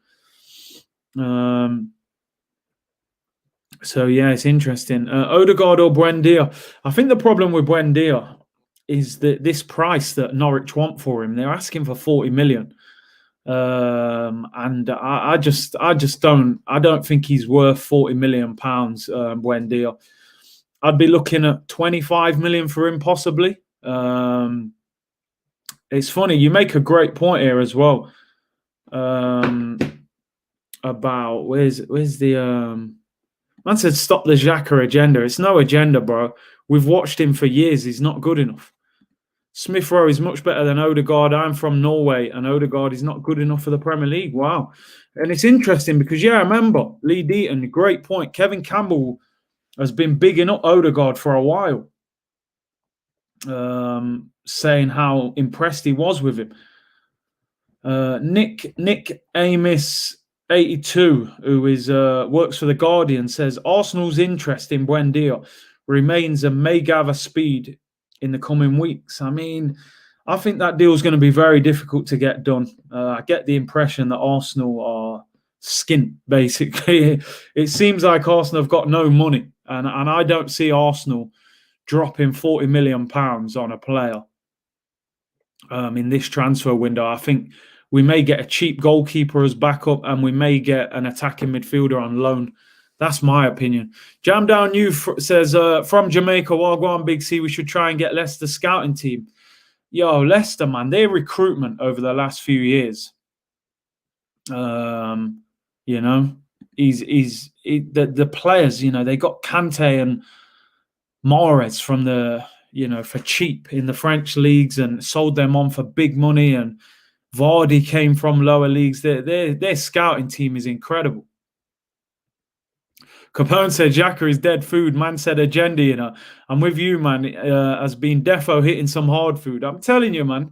So, yeah, it's interesting. Odegaard or Buendia? I think the problem with Buendia is that this price that Norwich want for him, they're asking for 40 million. And I don't think he's worth 40 million pounds, Buendia. I'd be looking at 25 million for him, possibly. It's funny, you make a great point here as well. About where's the man said stop the Xhaka agenda. It's no agenda, bro. We've watched him for years. He's not good enough. Smith Rowe is much better than Odegaard. I'm from Norway, and Odegaard is not good enough for the Premier League. Wow. And it's interesting because, yeah, I remember Lee Deaton, great point. Kevin Campbell has been bigging up Odegaard for a while, saying how impressed he was with him. Nick Amos 82, who is works for The Guardian, says Arsenal's interest in Buendia remains and may gather speed in the coming weeks. I mean, I think that deal is going to be very difficult to get done. I get the impression that Arsenal are skint, basically. It seems like Arsenal have got no money, and I don't see Arsenal dropping £40 million on a player in this transfer window. I think we may get a cheap goalkeeper as backup, and we may get an attacking midfielder on loan. That's my opinion. Jam Down You says, from Jamaica, Wagwan Big C, we should try and get Leicester scouting team. Yo, Leicester, man, their recruitment over the last few years, the players, they got Kante and Mahrez from for cheap in the French leagues and sold them on for big money, and Vardy came from lower leagues. Their scouting team is incredible. Capone said Xhaka is dead food. Man said agenda, I'm with you, man. Has been defo hitting some hard food. I'm telling you, man.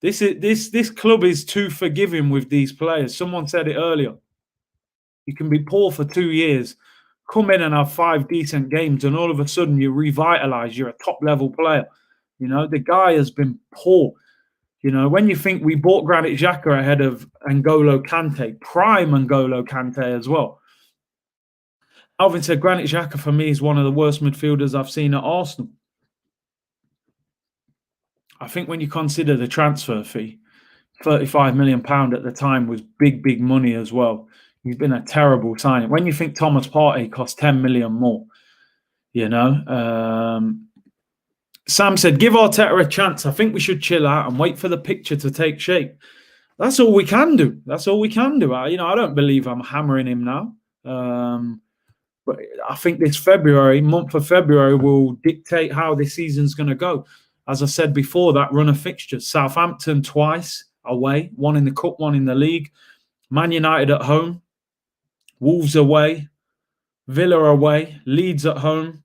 This club is too forgiving with these players. Someone said it earlier. You can be poor for 2 years, come in and have 5 decent games, and all of a sudden you revitalize. You're a top-level player. The guy has been poor. When you think we bought Granit Xhaka ahead of N'Golo Kante, prime N'Golo Kante as well. Alvin said, Granit Xhaka for me is one of the worst midfielders I've seen at Arsenal. I think when you consider the transfer fee, £35 million at the time was big, big money as well. He's been a terrible signing. When you think Thomas Partey cost 10 million more, Sam said, give Arteta a chance. I think we should chill out and wait for the picture to take shape. that's all we can do. That's all we can do. I don't believe I'm hammering him now. But I think this month of February, will dictate how this season's going to go. As I said before, that run of fixtures: Southampton twice away, one in the cup, one in the league. Man United at home, Wolves away, Villa away, Leeds at home,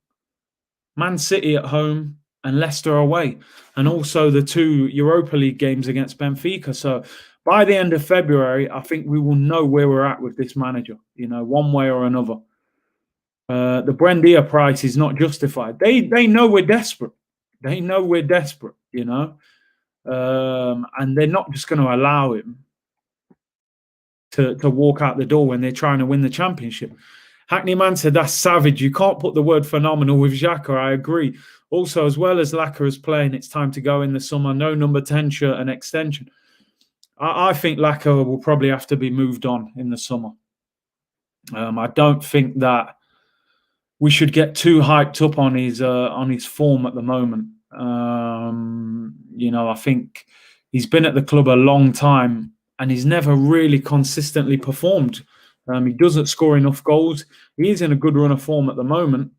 Man City at home, and Leicester away. And also the 2 Europa League games against Benfica. So by the end of February, I think we will know where we're at with this manager, one way or another. The Buendia price is not justified. They know we're desperate. They know we're desperate, and they're not just going to allow him to walk out the door when they're trying to win the championship. Hackney Man said, that's savage. You can't put the word phenomenal with Xhaka. I agree. Also, as well as Laka is playing, it's time to go in the summer. No number 10 shirt and extension. I think Laka will probably have to be moved on in the summer. I don't think that we should get too hyped up on his form at the moment. I think he's been at the club a long time and he's never really consistently performed. He doesn't score enough goals. He is in a good run of form at the moment.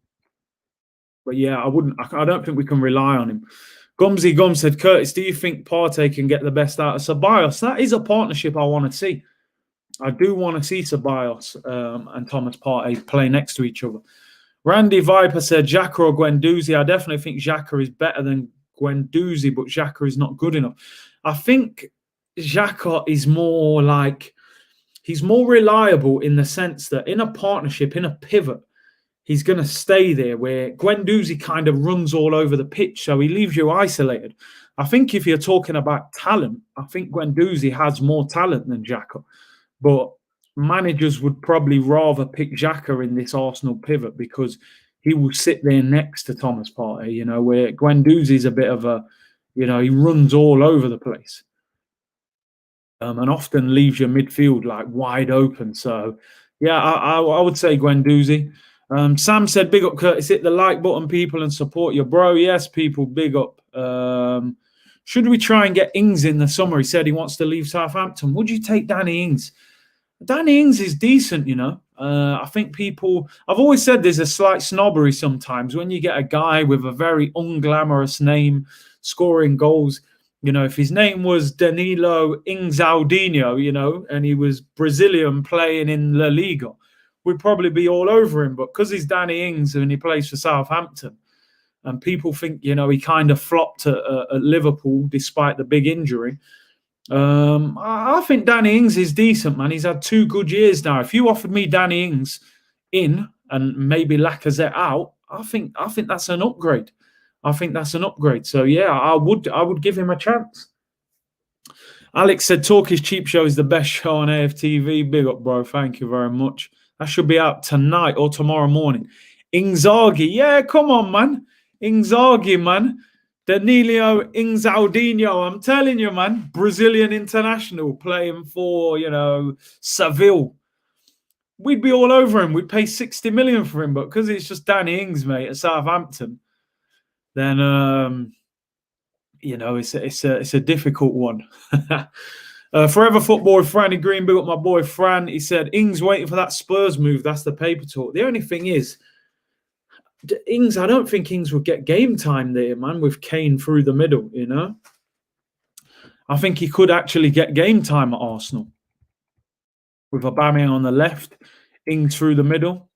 But yeah, I don't think we can rely on him. Gumsy Gum said, Curtis, do you think Partey can get the best out of Ceballos? That is a partnership I want to see. I do want to see Ceballos and Thomas Partey play next to each other. Randy Viper said, Xhaka or Guendouzi? I definitely think Xhaka is better than Guendouzi, but Xhaka is not good enough. I think Xhaka is more like, he's more reliable in the sense that in a partnership, in a pivot, he's going to stay there, where Guendouzi kind of runs all over the pitch, so he leaves you isolated. I think if you're talking about talent, I think Guendouzi has more talent than Xhaka. But managers would probably rather pick Xhaka in this Arsenal pivot because he will sit there next to Thomas Partey, where Guendouzi is a bit of a, he runs all over the place. And often leaves your midfield like wide open. So, yeah, I would say Guendouzi. Sam said, big up Curtis, hit the like button, people, and support your bro. Yes, people, big up. Should we try and get Ings in the summer? He said he wants to leave Southampton. Would you take Danny Ings? Danny Ings is decent, I think I've always said there's a slight snobbery sometimes when you get a guy with a very unglamorous name scoring goals. If his name was Danilo Ings-Aldinho, and he was Brazilian playing in La Liga, we'd probably be all over him. But because he's Danny Ings and he plays for Southampton, and people think, he kind of flopped at Liverpool despite the big injury, I think Danny Ings is decent, man. He's had 2 good years now. If you offered me Danny Ings in and maybe Lacazette out, I think that's an upgrade. So yeah, I would give him a chance. Alex said, Talk is Cheap Show is the best show on AFTV. Big up, bro. Thank you very much. That should be out tonight or tomorrow morning. Inzaghi. Yeah, come on, man. Inzaghi, man. Danilo Ings-Aldinho. I'm telling you, man. Brazilian international playing for, Seville. We'd be all over him. We'd pay 60 million for him. But because it's just Danny Ings, mate, at Southampton, then it's a difficult one. Forever Football with Franny Green, big up my boy Fran. He said Ings waiting for that Spurs move. That's the paper talk. The only thing is, Ings, I don't think Ings would get game time there, man, with Kane through the middle. I think he could actually get game time at Arsenal with Aubameyang on the left, Ings through the middle.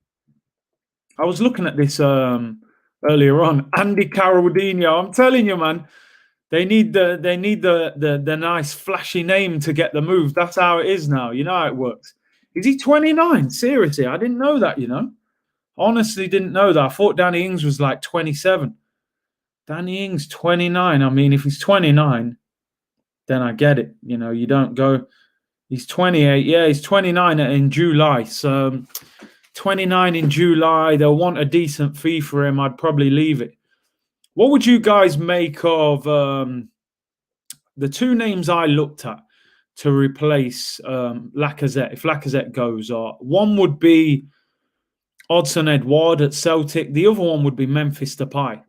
I was looking at this earlier on. Andy Caraldinho. I'm telling you, man, they need the nice flashy name to get the move. That's how it is now. You know how it works. Is he 29? Seriously, I didn't know that. Honestly, didn't know that. I thought Danny Ings was like 27. Danny Ings 29. I mean, if he's 29, then I get it. You don't go. He's 28. Yeah, he's 29 in July. So 29 in July. They'll want a decent fee for him. I'd probably leave it. What would you guys make of the 2 names I looked at to replace Lacazette? If Lacazette goes, one would be Odsonne Edouard at Celtic. The other one would be Memphis Depay.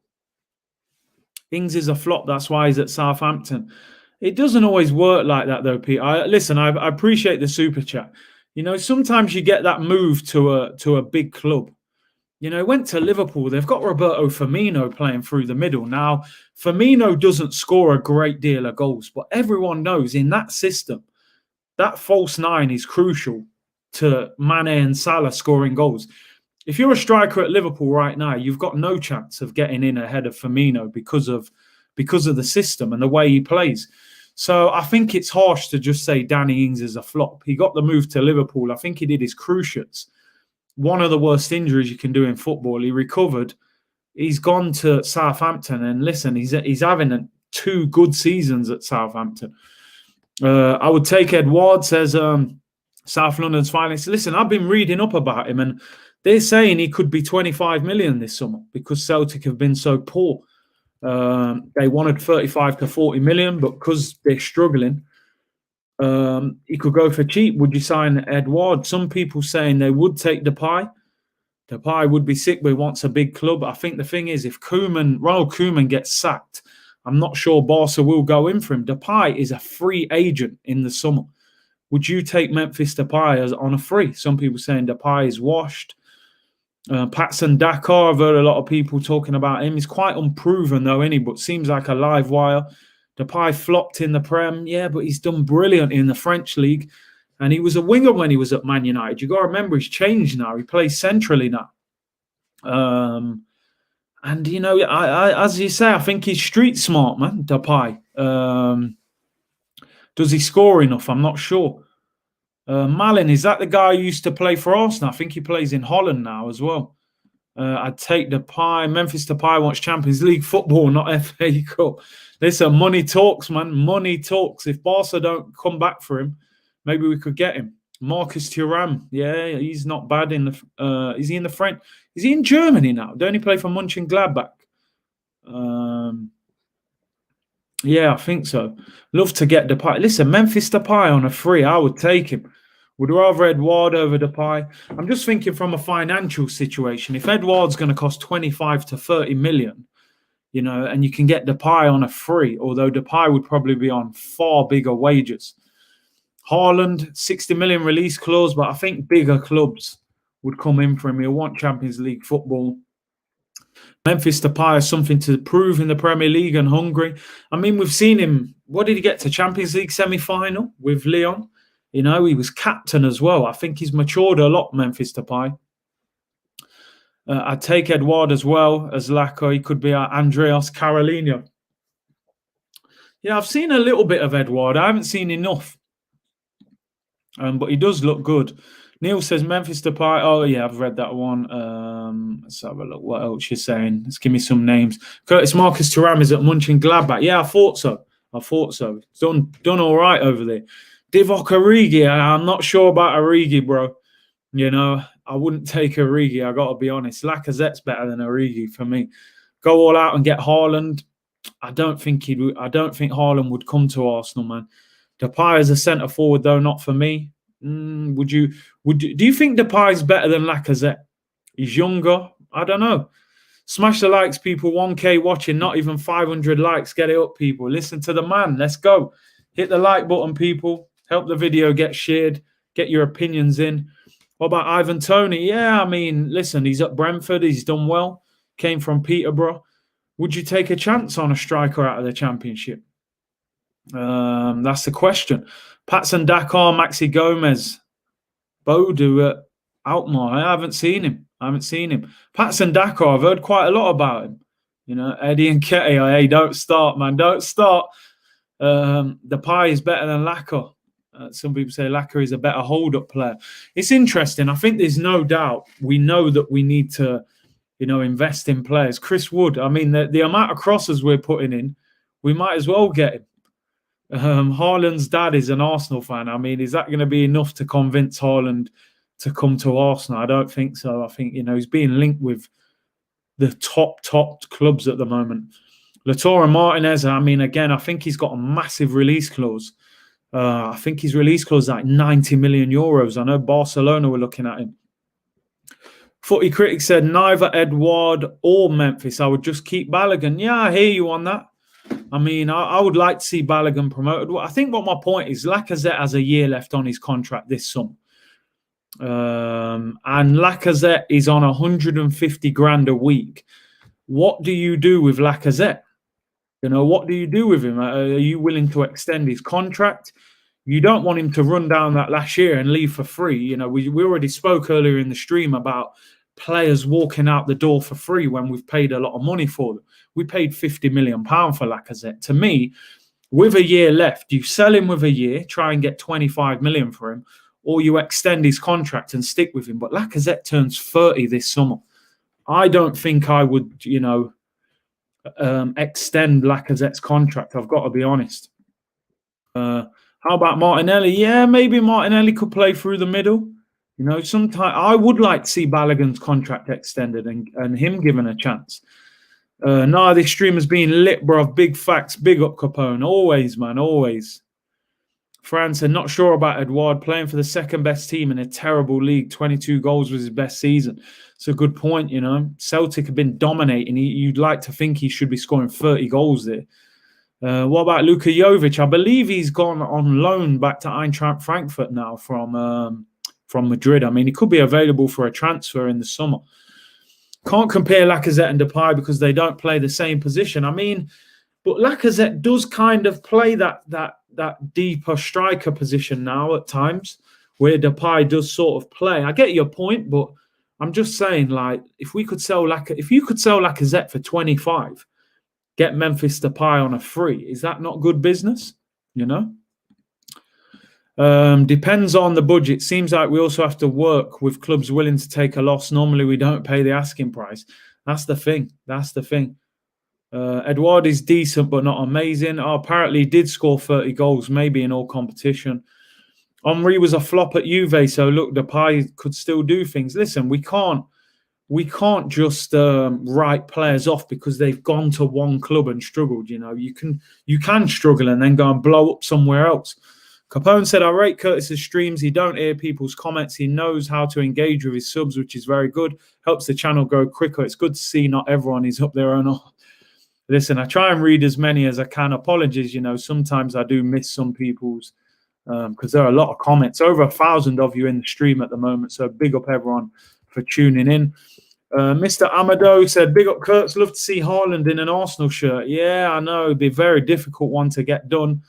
Ings is a flop. That's why he's at Southampton. It doesn't always work like that, though, Pete. Listen, I appreciate the super chat. Sometimes you get that move to a big club. He went to Liverpool. They've got Roberto Firmino playing through the middle. Now, Firmino doesn't score a great deal of goals, but everyone knows in that system, that false nine is crucial to Mane and Salah scoring goals. If you're a striker at Liverpool right now, you've got no chance of getting in ahead of Firmino because of the system and the way he plays. So I think it's harsh to just say Danny Ings is a flop. He got the move to Liverpool. I think he did his cruciates. One of the worst injuries you can do in football. He recovered. He's gone to Southampton, and listen, he's having 2 good seasons at Southampton. I would take Edouard, says South London's finest. Listen, I've been reading up about him, and they're saying he could be 25 million this summer because Celtic have been so poor. They wanted 35 to 40 million, but because they're struggling, he could go for cheap. Would you sign Edouard? Some people saying they would take Depay. Depay would be sick, but he wants a big club. I think the thing is, if Ronald Koeman gets sacked, I'm not sure Barca will go in for him. Depay is a free agent in the summer. Would you take Memphis Depay on a free? Some people saying Depay is washed. Patson Dakar, I've heard a lot of people talking about him. He's quite unproven though, but seems like a live wire. Depay flopped in the Prem, yeah, but he's done brilliant in the French league. And he was a winger when he was at Man United. You got to remember, he's changed now. He plays centrally now. And, as you say, I think he's street smart, man, Depay. Does he score enough? I'm not sure. Malin, is that the guy who used to play for Arsenal? I think he plays in Holland now as well. I'd take Depay. Memphis Depay wants Champions League football, not FA Cup. Listen, money talks, man. Money talks. If Barca don't come back for him, maybe we could get him. Marcus Thuram, yeah, he's not bad in the. Is he in the French? Is he in Germany now? Don't he play for Mönchengladbach? Yeah, I think so. Love to get Depay. Listen, Memphis Depay on a free, I would take him. Would rather Edouard over Depay. I'm just thinking from a financial situation. If Edouard's going to cost 25 to 30 million, and you can get Depay on a free, although Depay would probably be on far bigger wages. Haaland, 60 million release clause, but I think bigger clubs would come in for him. He'll want Champions League football. Memphis Depay has something to prove in the Premier League and Hungary. I mean, we've seen him. What did he get to? Champions League semi-final with Lyon. He was captain as well. I think he's matured a lot, Memphis Depay. I'd take Edouard as well as Lacko. He could be our Andreas Carolino. Yeah, I've seen a little bit of Edouard. I haven't seen enough. But he does look good. Neil says Memphis Depay. Oh, yeah, I've read that one. Let's have a look. What else you're saying? Let's give me some names. Curtis Marcus Thuram is at Mönchengladbach. Yeah, I thought so. He's done all right over there. Divock Origi. I'm not sure about Origi, bro. I wouldn't take Origi. I got to be honest. Lacazette's better than Origi for me. Go all out and get Haaland. I don't think Haaland would come to Arsenal, man. Depay as a centre forward, though, not for me. Do you think Depay's better than Lacazette? He's younger. I don't know. Smash the likes, people. 1K watching, not even 500 likes. Get it up, people. Listen to the man. Let's go. Hit the like button, people. Help the video get shared. Get your opinions in. What about Ivan Toney? Yeah, I mean, listen, he's at Brentford. He's done well. Came from Peterborough. Would you take a chance on a striker out of the Championship? That's the question. Patson Dakar, Maxi Gomez, Bodu at Alkmaar. I haven't seen him. Patson Dakar, I've heard quite a lot about him. Eddie and Nketiah, hey, don't start, man. Don't start. Depay is better than Lacko. Some people say Lacko is a better hold-up player. It's interesting. I think there's no doubt. We know that we need to, invest in players. Chris Wood, I mean, the amount of crosses we're putting in, we might as well get him. Haaland's dad is an Arsenal fan. I mean, is that going to be enough to convince Haaland to come to Arsenal? I don't think so. I think, he's being linked with the top clubs at the moment. Lautaro Martinez, I mean, again, I think he's got a massive release clause. I think his release clause is like 90 million euros. I know Barcelona were looking at him. Footy Critic said neither Edouard or Memphis. I would just keep Balogun. Yeah, I hear you on that. I mean, I would like to see Balogun promoted. I think what my point is, Lacazette has a year left on his contract this summer. And Lacazette is on 150 grand a week. What do you do with Lacazette? What do you do with him? Are you willing to extend his contract? You don't want him to run down that last year and leave for free. We already spoke earlier in the stream about players walking out the door for free when we've paid a lot of money for them. We paid £50 million for Lacazette. To me, with a year left, you sell him with a year, try and get 25 million for him, or you extend his contract and stick with him. But Lacazette turns 30 this summer. I don't think I would, extend Lacazette's contract. I've got to be honest. How about Martinelli? Yeah, maybe Martinelli could play through the middle. Sometimes I would like to see Balogun's contract extended and him given a chance. This stream has been lit, bro. Big facts. Big up Capone. Always, man. Always. France are not sure about Edouard playing for the second best team in a terrible league. 22 goals was his best season. It's a good point, Celtic have been dominating. You'd like to think he should be scoring 30 goals there. What about Luka Jovic? I believe he's gone on loan back to Eintracht Frankfurt now from Madrid. I mean, he could be available for a transfer in the summer. Can't compare Lacazette and Depay because they don't play the same position. I mean, but Lacazette does kind of play that deeper striker position now at times, where Depay does sort of play. I get your point, but I'm just saying, like, if you could sell Lacazette for 25, get Memphis Depay on a free, is that not good business? Depends on the budget. Seems like we also have to work with clubs willing to take a loss. Normally, we don't pay the asking price. That's the thing. Edouard is decent, but not amazing. Apparently, he did score 30 goals, maybe in all competition. Henry was a flop at Juve, so look, Depay could still do things. Listen, we can't just write players off because they've gone to one club and struggled. You can struggle and then go and blow up somewhere else. Capone said, I rate Curtis's streams. He don't hear people's comments. He knows how to engage with his subs, which is very good. Helps the channel grow quicker. It's good to see not everyone is up there or not. Listen, I try and read as many as I can. Apologies, sometimes I do miss some people's because there are a lot of comments. Over 1,000 of you in the stream at the moment. So big up everyone for tuning in. Mr. Amado said, big up Kurtz. Love to see Haaland in an Arsenal shirt. Yeah, I know. It'd be a very difficult one to get done.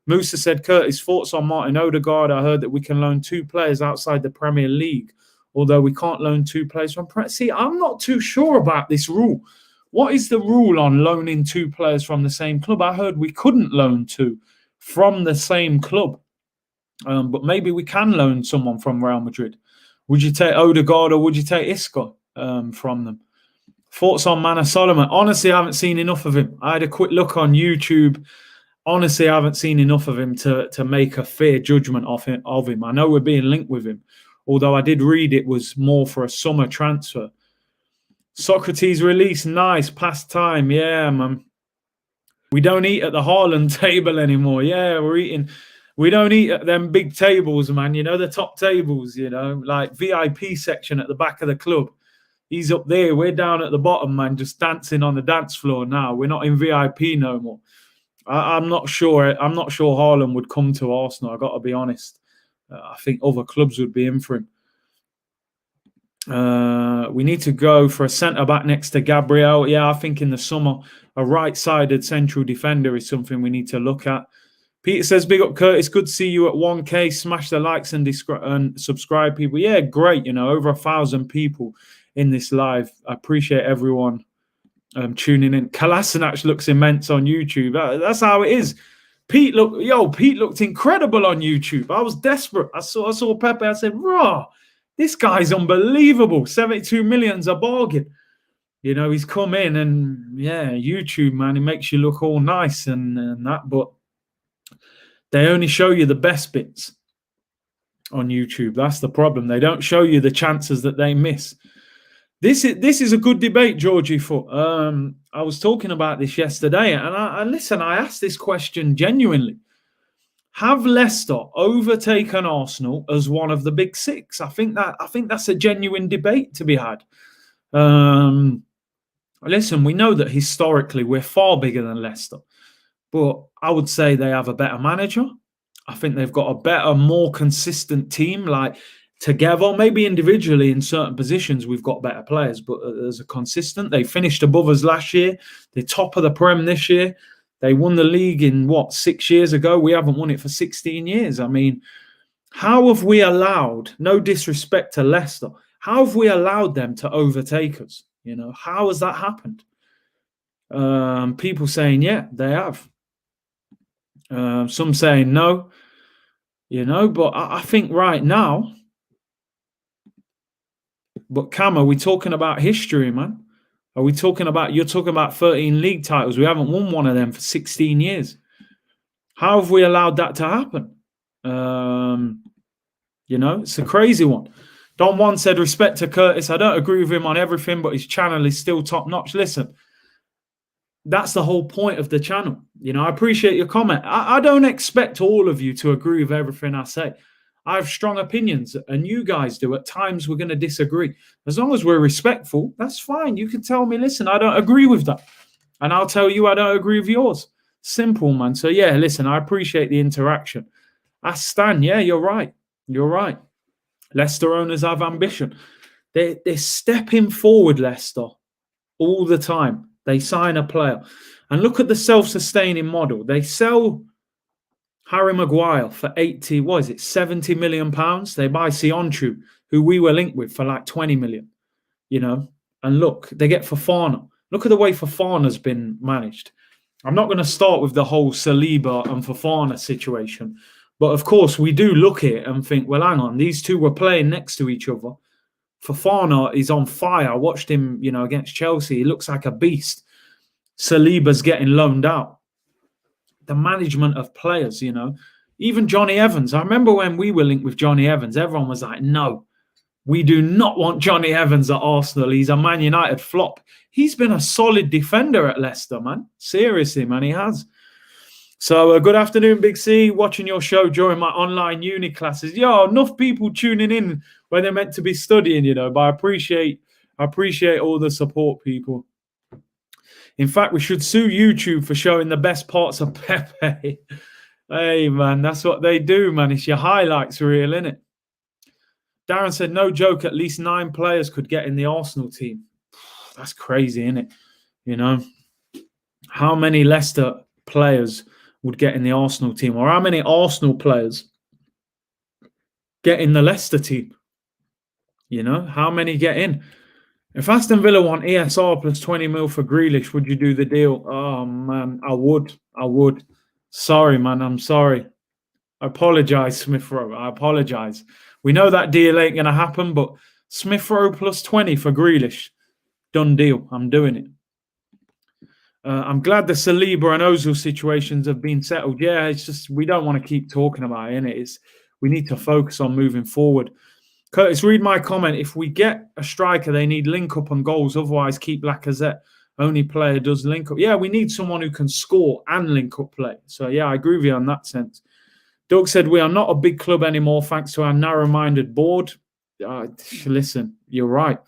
Musa said, Curtis, thoughts on Martin Odegaard? I heard that we can loan 2 players outside the Premier League, although we can't loan 2 players from Premier League. See, I'm not too sure about this rule. What is the rule on loaning 2 players from the same club? I heard we couldn't loan 2 from the same club. But maybe we can loan someone from Real Madrid. Would you take Odegaard or would you take Isco from them? Thoughts on Mana Solomon? Honestly, I haven't seen enough of him. I had a quick look on YouTube. Honestly, I haven't seen enough of him to make a fair judgment of him. I know we're being linked with him, although I did read it was more for a summer transfer. Sokratis release, nice, past time. Yeah, man. We don't eat at the Haaland table anymore. Yeah, we don't eat at them big tables, man. The top tables, like VIP section at the back of the club. He's up there. We're down at the bottom, man, just dancing on the dance floor now. We're not in VIP no more. I'm not sure. I'm not sure Haaland would come to Arsenal. I got to be honest. I think other clubs would be in for him. We need to go for a centre-back next to Gabriel. Yeah, I think in the summer, a right-sided central defender is something we need to look at. Peter says, big up, Curtis. Good to see you at 1K. Smash the likes and subscribe, people. Yeah, great. Over 1,000 people in this live. I appreciate everyone tuning in. Kolasinac looks immense on YouTube. That's how it is. Pete looked incredible on YouTube. I was desperate. I saw Pepe. I said, raw. This guy's unbelievable. 72 million's a bargain. He's come in and, yeah, YouTube, man, it makes you look all nice and that. But they only show you the best bits on YouTube. That's the problem. They don't show you the chances that they miss. This is a good debate, Georgie Foot. I was talking about this yesterday, and I asked this question genuinely. Have Leicester overtaken Arsenal as one of the big 6? I think that's a genuine debate to be had. Listen, we know that historically we're far bigger than Leicester. But I would say they have a better manager. I think they've got a better, more consistent team. Like together, maybe individually in certain positions, we've got better players, but as a consistent, they finished above us last year. They're top of the Prem this year. They won the league in 6 years ago? We haven't won it for 16 years. I mean, how have we allowed, no disrespect to Leicester, how have we allowed them to overtake us? How has that happened? People saying, yeah, they have. Some saying no, but I think right now, but Cam, are we talking about history, man? You're talking about 13 league titles. We haven't won one of them for 16 years. How have we allowed that to happen? It's a crazy one. Don Juan said, respect to Curtis. I don't agree with him on everything, but his channel is still top notch. Listen, that's the whole point of the channel. I appreciate your comment. I don't expect all of you to agree with everything I say. I have strong opinions, and you guys do. At times, we're going to disagree. As long as we're respectful, that's fine. You can tell me, listen, I don't agree with that. And I'll tell you I don't agree with yours. Simple, man. So, yeah, listen, I appreciate the interaction. Stan, yeah, you're right. You're right. Leicester owners have ambition. They're stepping forward, Leicester, all the time. They sign a player. And look at the self-sustaining model. They sell Harry Maguire for 70 million pounds. They buy Sionchu, who we were linked with, for like 20 million. And look, they get Fofana. Look at the way Fofana's been managed. I'm not going to start with the whole Saliba and Fofana situation. But of course, we do look at it and think, well, hang on, these two were playing next to each other. Fofana is on fire. I watched him, against Chelsea. He looks like a beast. Saliba's getting loaned out. The management of players, Even Johnny Evans. I remember when we were linked with Johnny Evans, everyone was like, no, we do not want Johnny Evans at Arsenal. He's a Man United flop. He's been a solid defender at Leicester, man. Seriously, man, he has. So good afternoon, Big C. Watching your show during my online uni classes. Yo, enough people tuning in when they're meant to be studying, but I appreciate all the support, people. In fact, we should sue YouTube for showing the best parts of Pepe. Hey, man, that's what they do, man. It's your highlights reel, innit? Darren said, no joke, at least 9 players could get in the Arsenal team. That's crazy, innit? How many Leicester players would get in the Arsenal team, or how many Arsenal players get in the Leicester team? How many get in? If Aston Villa want ESR plus 20 mil for Grealish, would you do the deal? Oh, man, I would. Sorry, man, I'm sorry. I apologise, Smith Rowe. I apologise. We know that deal ain't going to happen, but Smith Rowe plus 20 for Grealish. Done deal. I'm doing it. I'm glad the Saliba and Ozil situations have been settled. Yeah, it's just we don't want to keep talking about it, innit? We need to focus on moving forward. Curtis, read my comment. If we get a striker, they need link-up and goals. Otherwise, keep Lacazette. Only player does link-up. Yeah, we need someone who can score and link-up play. So, yeah, I agree with you on that sense. Doug said, we are not a big club anymore thanks to our narrow-minded board. Listen, you're right.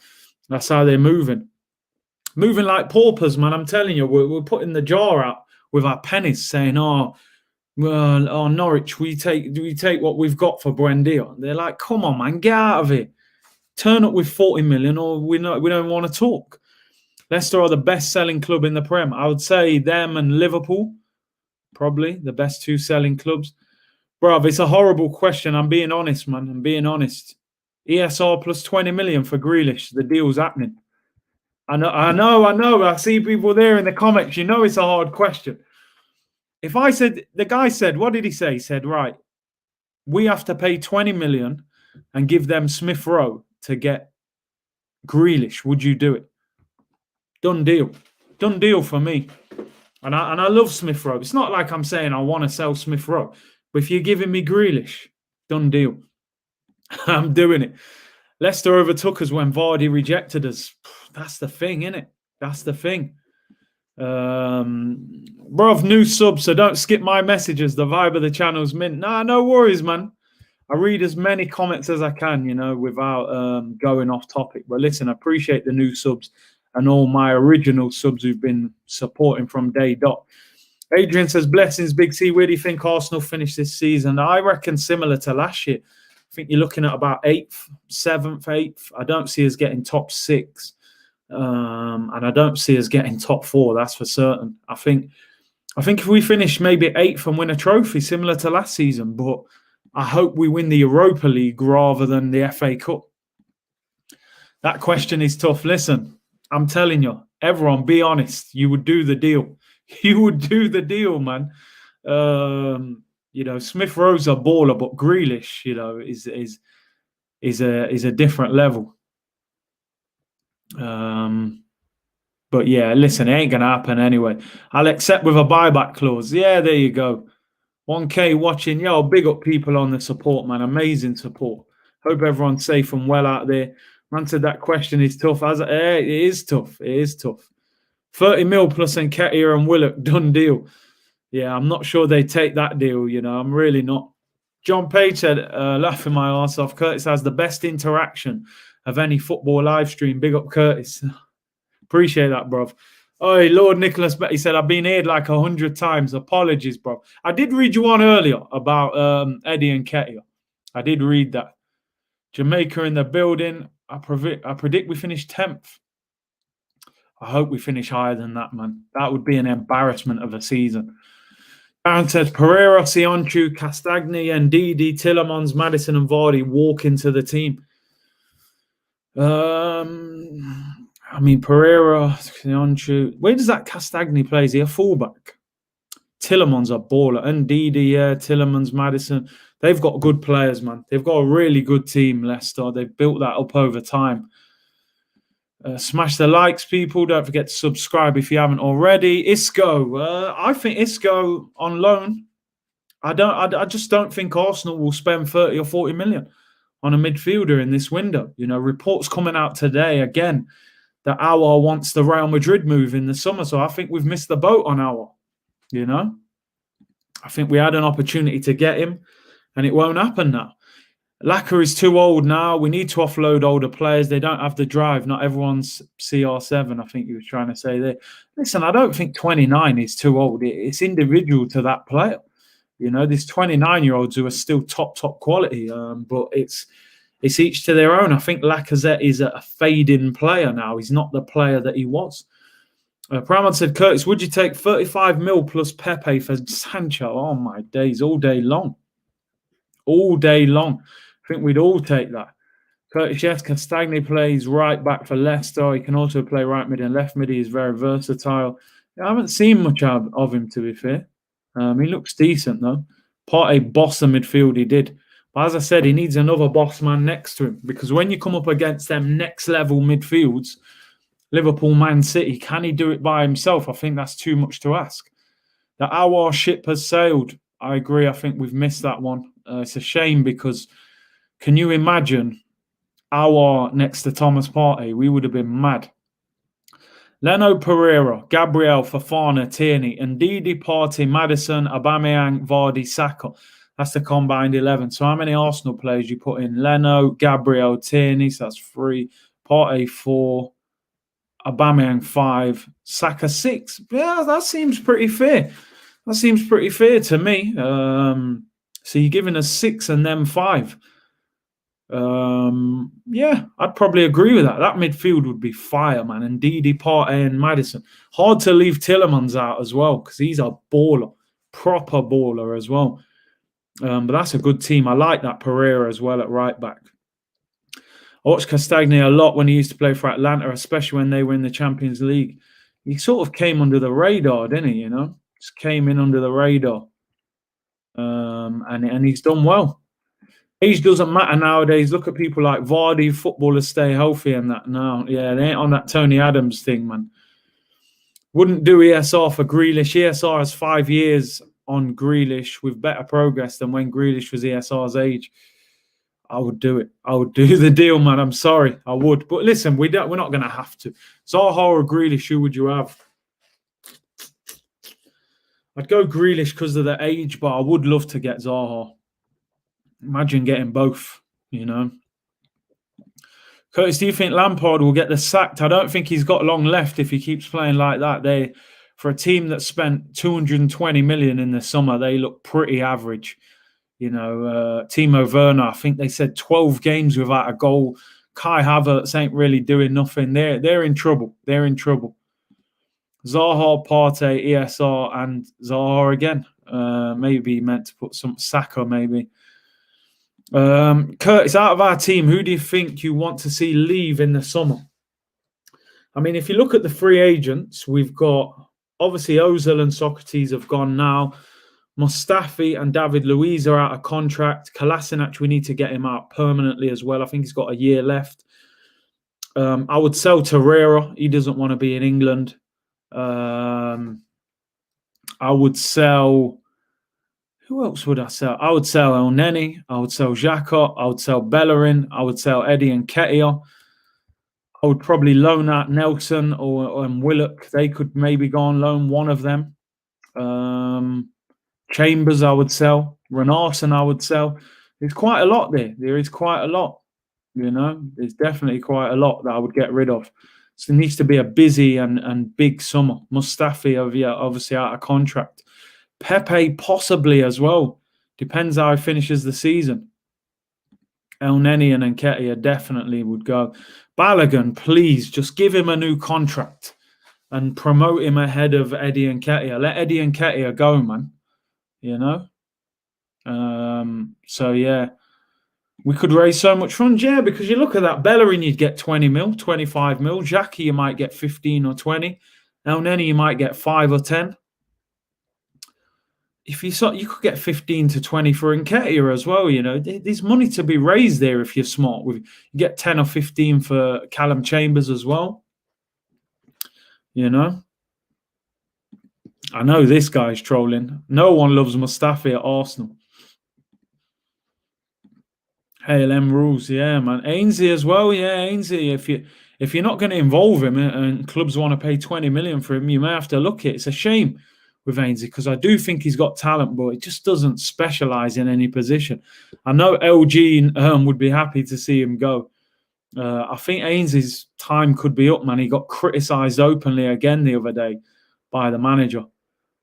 That's how they're moving. Moving like paupers, man. I'm telling you, we're putting the jar out with our pennies saying, Norwich, we take what we've got for Buendia. They're like, come on, man, get out of it. Turn up with 40 million or we don't want to talk. Leicester are the best-selling club in the Prem. I would say them and Liverpool, probably the best 2 selling clubs. Bruv, it's a horrible question. I'm being honest, man. I'm being honest. ESR plus 20 million for Grealish. The deal's happening. I know. I see people there in the comments. It's a hard question. If I said, the guy said, what did he say? He said, right, we have to pay 20 million and give them Smith Rowe to get Grealish. Would you do it? Done deal. Done deal for me. And I love Smith Rowe. It's not like I'm saying I want to sell Smith Rowe. But if you're giving me Grealish, done deal. I'm doing it. Leicester overtook us when Vardy rejected us. That's the thing, innit? That's the thing. Bruv, new subs, so don't skip my messages. The vibe of the channel's mint. Nah, no worries, man. I read as many comments as I can, without going off topic. But listen, I appreciate the new subs and all my original subs who've been supporting from day dot. Adrian says, blessings, Big T. Where do you think Arsenal finish this season? I reckon similar to last year. I think you're looking at about 8th, 7th, 8th. I don't see us getting top 6. And I don't see us getting top 4, that's for certain. I think if we finish maybe 8th and win a trophy similar to last season, but I hope we win the Europa League rather than the FA Cup. That question is tough. Listen, I'm telling you, everyone, be honest. You would do the deal. You would do the deal, man. Smith Rowe's a baller, but Grealish, is a different level. But yeah, listen, it ain't gonna happen anyway. I'll accept with a buyback clause. Yeah, there you go. 1K watching. Yo, big up people on the support, man. Amazing support. Hope everyone's safe and well out there. Answered that question is tough. It is tough. It is tough. 30 mil plus Nketiah and Willock, done deal. Yeah, I'm not sure they take that deal. I'm really not. John Page said, laughing my arse off, Curtis has the best interaction of any football live stream. Big up, Curtis. Appreciate that, bruv. Oh, Lord Nicholas Betty said, I've been here like 100 times. Apologies, bro. I did read you one earlier about Eddie Nketiah. I did read that. Jamaica in the building. I predict we finish 10th. I hope we finish higher than that, man. That would be an embarrassment of a season. Aaron says, Pereira, Sionchu, Castagni, Ndidi, Tillemans, Maddison and Vardy walk into the team. Pereira, Sionchu. Where does that Castagni play? Is he a fullback? Tillemans a baller. Ndidi, yeah, Tillemans, Maddison. They've got good players, man. They've got a really good team, Leicester. They've built that up over time. Smash the likes, people. Don't forget to subscribe if you haven't already. Isco. I think Isco on loan. I just don't think Arsenal will spend 30 or 40 million on a midfielder in this window. Reports coming out today again that Aouar wants the Real Madrid move in the summer. So I think we've missed the boat on Aouar. I think we had an opportunity to get him, and it won't happen now. Laka is too old now. We need to offload older players. They don't have the drive. Not everyone's CR7, I think you were trying to say there. Listen, I don't think 29 is too old. It's individual to that player. There's 29-year-olds who are still top quality, but it's each to their own. I think Lacazette is a fading player now. He's not the player that he was. Praman said, Curtis, would you take 35 mil plus Pepe for Sancho? Oh, my days, all day long. All day long. I think we'd all take that. Curtis, yes, Castagni plays right back for Leicester. He can also play right mid and left mid. He is very versatile. I haven't seen much of him, to be fair. He looks decent, though. Partey boss the midfield, he did. But as I said, he needs another boss man next to him, because when you come up against them next-level midfields, Liverpool, Man City, can he do it by himself? I think that's too much to ask. The Aouar ship has sailed. I agree. I think we've missed that one. It's a shame, because can you imagine Aouar next to Thomas Partey? We would have been mad. Leno, Pereira, Gabriel, Fofana, Tierney, Ndidi, Partey, Maddison, Aubameyang, Vardy, Saka. That's the combined 11. So how many Arsenal players you put in? Leno, Gabriel, Tierney, so that's 3. Partey, 4. Aubameyang, 5. Saka, 6. Yeah, that seems pretty fair. That seems pretty fair to me. So you're giving us 6 and them 5. Yeah, I'd probably agree with that. That midfield would be fire, man. And Ndidi, Partey and Maddison. Hard to leave Tillemans out as well, because he's a baller. Proper baller as well. But that's a good team. I like that Pereira as well at right back. I watched Castagni a lot when he used to play for Atlanta, especially when they were in the Champions League. He sort of came under the radar, didn't he? Just came in under the radar. And he's done well. Age doesn't matter nowadays. Look at people like Vardy, footballers stay healthy and that now. Yeah, they ain't on that Tony Adams thing, man. Wouldn't do ESR for Grealish. ESR has 5 years on Grealish with better progress than when Grealish was ESR's age. I would do it. I would do the deal, man. I'm sorry. I would. But listen, we're not going to have to. Zaha or Grealish, who would you have? I'd go Grealish because of the age, but I would love to get Zaha. Imagine getting both, Curtis, do you think Lampard will get the sacked? I don't think he's got long left if he keeps playing like that. for a team that spent 220 million in the summer, they look pretty average. Timo Werner, I think they said 12 games without a goal. Kai Havertz ain't really doing nothing. They're in trouble. They're in trouble. Zaha, Partey, ESR, and Zaha again. Maybe meant to put some Saka, maybe. Curtis, out of our team, who do you think you want to see leave in the summer? I mean, if you look at the free agents, we've got obviously Ozil and Sokratis have gone now. Mustafi and David Luiz are out of contract. Kolasinac, we need to get him out permanently as well. I think he's got a year left. I would sell Torreira. He doesn't want to be in England. I would sell... Who else would I sell? I would sell El Neni. I would sell Xhaka. I would sell Bellerin. I would sell Eddie and Nketiah. I would probably loan out Nelson or Willock. They could maybe go on loan, one of them. Chambers, I would sell. Renarsson, I would sell. There's quite a lot there. There is quite a lot. There's definitely quite a lot that I would get rid of. So it needs to be a busy and big summer. Mustafi, obviously out of contract. Pepe possibly as well. Depends how he finishes the season. El Neni and Nketiah definitely would go. Balogun, please, just give him a new contract and promote him ahead of Eddie and Nketiah. Let Eddie and Nketiah go, man. So, yeah. We could raise so much funds, yeah, because you look at that. Bellerin, you'd get 20 mil, 25 mil. Xhaka, you might get 15 or 20. El Neni, you might get 5 or 10. If you could get 15 to 20 for Nketiah as well. There's money to be raised there if you're smart. You get 10 or 15 for Callum Chambers as well. I know this guy's trolling. No one loves Mustafi at Arsenal. ALM rules, yeah, man. Ainsley as well, yeah, Ainsley. If you're not going to involve him and clubs want to pay 20 million for him, you may have to look at it. It's a shame with Ainsley because I do think he's got talent, but it just doesn't specialise in any position. I know LG would be happy to see him go. I think Ainsley's time could be up, man. He got criticised openly again the other day by the manager.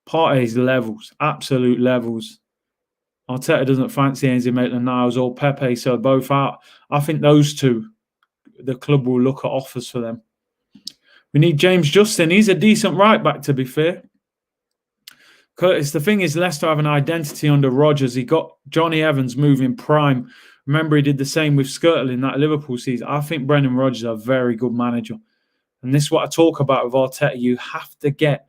Partey's levels, absolute levels. Arteta doesn't fancy Ainsley Maitland-Niles or Pepe, so both out. I think those two, the club will look at offers for them. We need James Justin. He's a decent right-back, to be fair. Curtis, the thing is, Leicester have an identity under Rodgers. He got Johnny Evans moving prime. Remember, he did the same with Skirtle in that Liverpool season. I think Brendan Rodgers is a very good manager. And this is what I talk about with Arteta. You have to get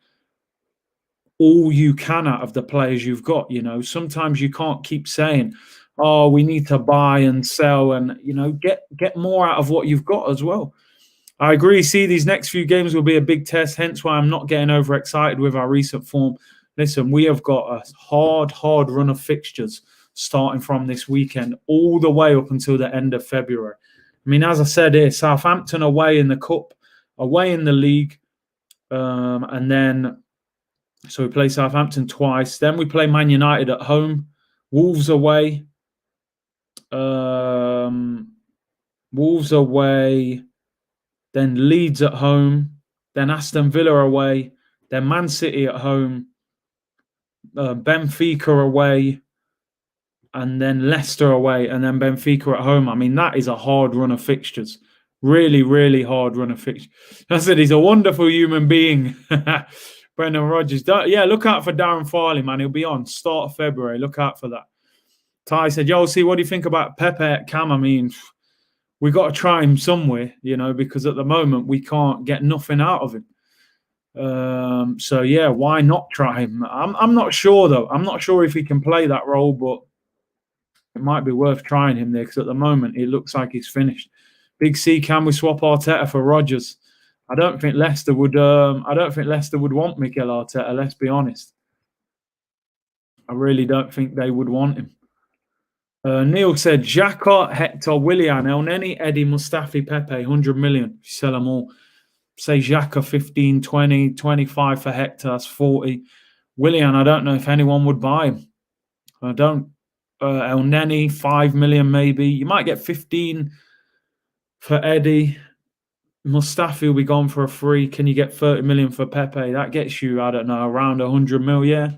all you can out of the players you've got. Sometimes you can't keep saying, oh, we need to buy and sell and, get more out of what you've got as well. I agree. See, these next few games will be a big test, hence why I'm not getting overexcited with our recent form. Listen, we have got a hard run of fixtures starting from this weekend all the way up until the end of February. I mean, as I said here, Southampton away in the Cup, away in the league, and then so we play Southampton twice. Then we play Man United at home, Wolves away, then Leeds at home, then Aston Villa away, then Man City at home, Benfica away, and then Leicester away, and then Benfica at home. I mean, that is a hard run of fixtures. Really, really hard run of fixtures. I said he's a wonderful human being. Brendan Rodgers. Yeah, look out for Darren Farley, man. He'll be on start of February. Look out for that. Ty said, yo, see, what do you think about Pepe at Cam? I mean, we got to try him somewhere, because at the moment we can't get nothing out of him. So, yeah, why not try him? I'm not sure, though. I'm not sure if he can play that role, but it might be worth trying him there because at the moment it looks like he's finished. Big C, can we swap Arteta for Rodgers? I don't think Leicester would want Mikel Arteta, let's be honest. I really don't think they would want him. Neil said, Xhaka, Hector, Willian, El Neni, Eddie, Mustafi, Pepe, 100 million. Sell them all. Say Xhaka, 15, 20, 25 for Hector, that's 40. Willian, I don't know if anyone would buy him. I don't. El Neni, 5 million maybe. You might get 15 for Eddie. Mustafi will be gone for a free. Can you get 30 million for Pepe? That gets you, I don't know, around 100 mil, yeah.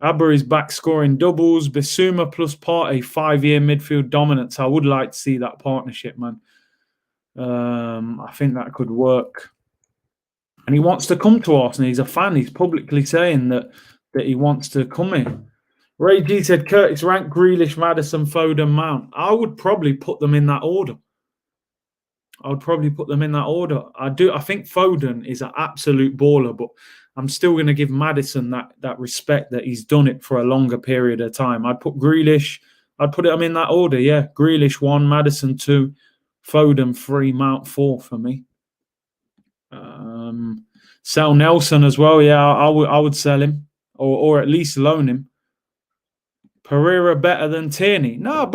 Abba is back scoring doubles. Bissouma plus Partey, 5-year midfield dominance. I would like to see that partnership, man. I think that could work. And he wants to come to Arsenal. He's a fan. He's publicly saying that he wants to come in. Ray G said, Curtis, rank Grealish, Maddison, Foden, Mount. I would probably put them in that order. I think Foden is an absolute baller, but I'm still going to give Maddison that respect that he's done it for a longer period of time. I'd put Grealish, I'd put him in that order, yeah. Grealish 1, Maddison 2, Foden 3, Mount 4 for me. Sell Nelson as well, yeah. I would sell him or at least loan him. Pereira better than Tierney? No,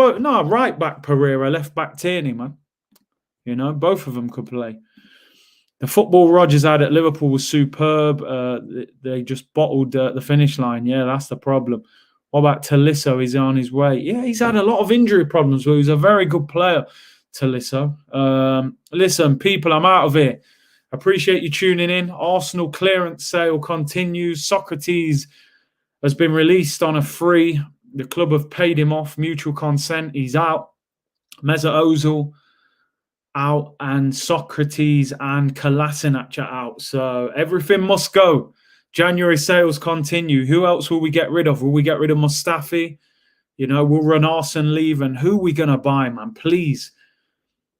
right back Pereira, left back Tierney, man. You know, both of them could play. The football Rodgers had at Liverpool was superb. They just bottled the finish line. Yeah, that's the problem. What about Tolisso? He's on his way. Yeah, he's had a lot of injury problems, but he's a very good player, Tolisso. Listen, people, I'm out of here. Appreciate you tuning in. Arsenal clearance sale continues. Sokratis has been released on a free. The club have paid him off, mutual consent. He's out. Mezut Ozil out, and Sokratis and Kolasinac are out. So everything must go. January sales continue. Who else will we get rid of? Will we get rid of Mustafi? You know, will Runarsson leave? And who are we going to buy, man? Please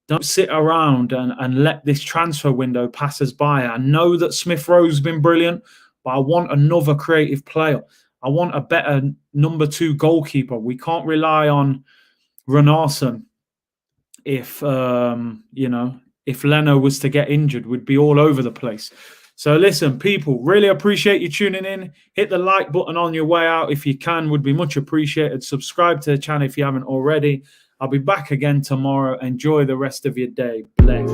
don't sit around and let this transfer window pass us by. I know that Smith Rowe has been brilliant, but I want another creative player. I want a better number 2 goalkeeper. We can't rely on Runarsson. If if Leno was to get injured, we'd be all over the place. So listen, people, really appreciate you tuning in. Hit the like button on your way out if you can, would be much appreciated. Subscribe to the channel if you haven't already. I'll be back again tomorrow. Enjoy the rest of your day. Bless.